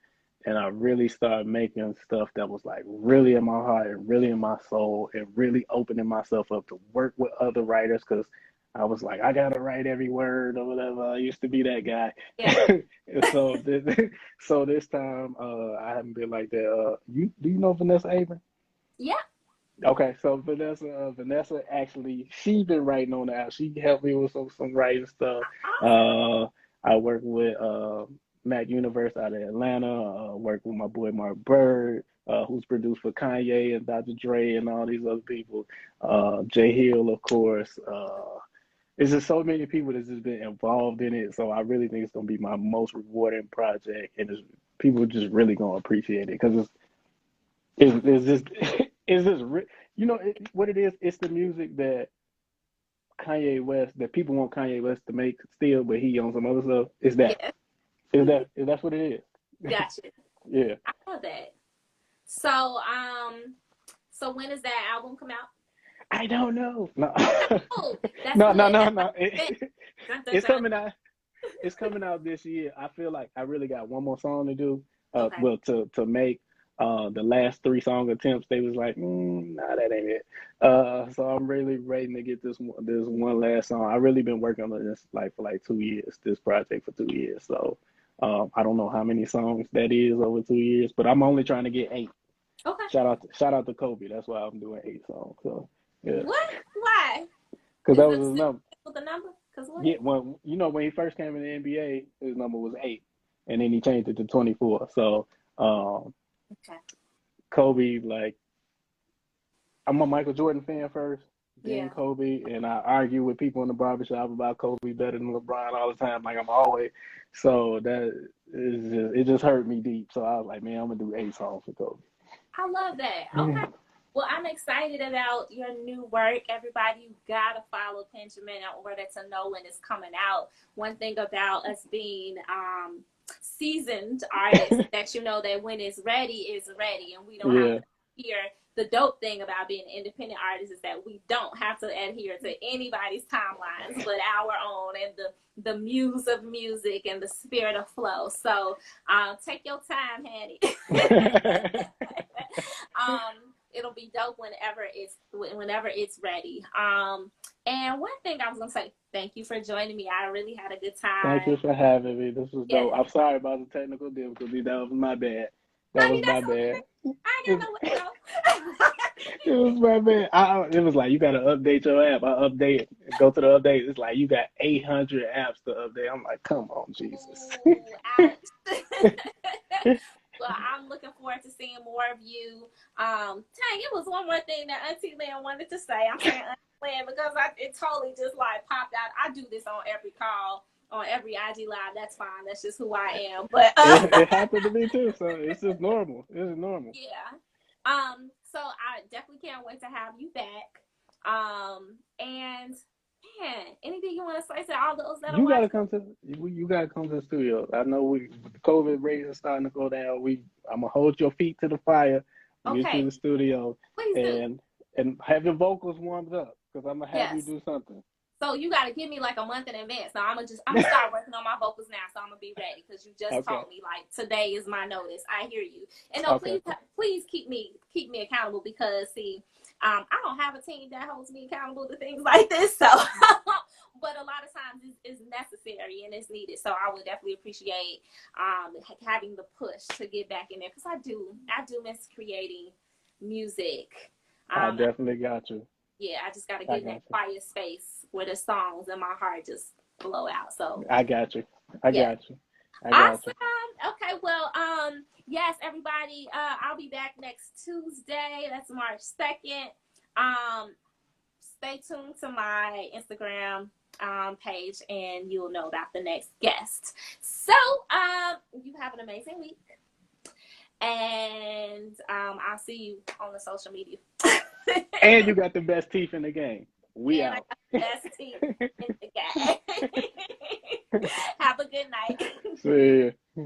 And I really started making stuff that was like really in my heart and really in my soul and really opening myself up to work with other writers because I was like, I gotta write every word or whatever. I used to be that guy. Yeah. So this time I haven't been like that. Do you know Vanessa Avery? Yeah. Okay, so Vanessa actually she's been writing on the app. She helped me with some writing stuff. Awesome. I work with Mac Universe out of Atlanta. Work with my boy Mark Bird, who's produced for Kanye and Dr. Dre and all these other people. Jay Hill, of course. It's just so many people that's just been involved in it. So I really think it's gonna be my most rewarding project, and people just really gonna appreciate it because it's just it's just what it is. It's the music that Kanye West that people want Kanye West to make still, but he on some other stuff. Yeah. Is that's what it is? Gotcha. Yeah. I love that. So, when does that album come out? I don't know. No. Oh, that's No, no, good. no, That's no. dun, dun, It's dun. coming out. It's coming out this year. I feel like I really got one more song to do. Okay. Well, to make. The last three song attempts, they was like, nah, that ain't it. So I'm really waiting to get this one last song. I really been working on this like for like 2 years. This project for 2 years. So I don't know how many songs that is over 2 years, but I'm only trying to get 8. Okay. Shout out to Kobe. That's why I'm doing 8 songs. So yeah, What? Why? because Is that was it his number. with the number? Cause what? Yeah, when when he first came in the NBA, his number was 8, and then he changed it to 24. So Okay. Kobe, like I'm a Michael Jordan fan first, then Yeah. Kobe, and I argue with people in the barbershop about Kobe better than LeBron all the time, like I'm always. So it just hurt me deep. So I was like, man, I'm gonna do 8 songs for Kobe. I love that. Okay. Yeah. Well, I'm excited about your new work. Everybody, you gotta follow Penjammin in order to know when it's coming out. One thing about us being seasoned artists that you know that when it's ready, and we don't have Yeah. to hear. The dope thing about being an independent artist is that we don't have to adhere to anybody's timelines but our own and the muse of music and the spirit of flow. So take your time, Hattie. It'll be dope whenever it's ready. And one thing I was gonna say, thank you for joining me. I really had a good Thank you time. for having me. This was Yeah. dope. I'm sorry about the technical difficulty. That was my bad. That I mean, was my that's bad. okay. I ain't got nowhere to go. It was my bad. It was like you gotta update your app. I update, go to the update. It's like you got 800 apps to update. I'm like, come on, Jesus. Ooh, ouch. Well, I'm looking forward to seeing more of you. Tang, it was one more thing that Auntie Lynn wanted to say. I'm saying Auntie Lynn because it totally just like popped out. I do this on every call, on every IG live. That's fine. That's just who I am. But It happened to me too, so it's just normal. It's normal. yeah. So I definitely can't wait to have you back. And man, anything you want to say to all those that are You gotta watching? come to you gotta come to the studio. I know the COVID rate is starting to go down. I'm gonna hold your feet to the fire, get you to Okay, the studio, please do. and have your vocals warmed up because I'm gonna have you Yes. do something. So you got to give me like a month in advance. So I'm gonna start working on my vocals now. So I'm gonna be ready because you just Okay. told me like today is my notice. I hear you. And no, Okay. please keep me accountable because see, I don't have a team that holds me accountable to things like this. So, but a lot of times it's necessary and it's needed. So I would definitely appreciate having the push to get back in there because I do miss creating music. I definitely got you. Yeah, I just gotta I get in got that you. quiet space where the songs in my heart just blow out. So I got you. I yeah. got you. I got you. Awesome. Okay, well, yes, everybody, I'll be back next Tuesday. That's March 2nd. Stay tuned to my Instagram page and you'll know about the next guest. So, you have an amazing week. And I'll see you on the social media. And you got the best teeth in the game. We And I out. got the best team in the game. Have a good night. See ya.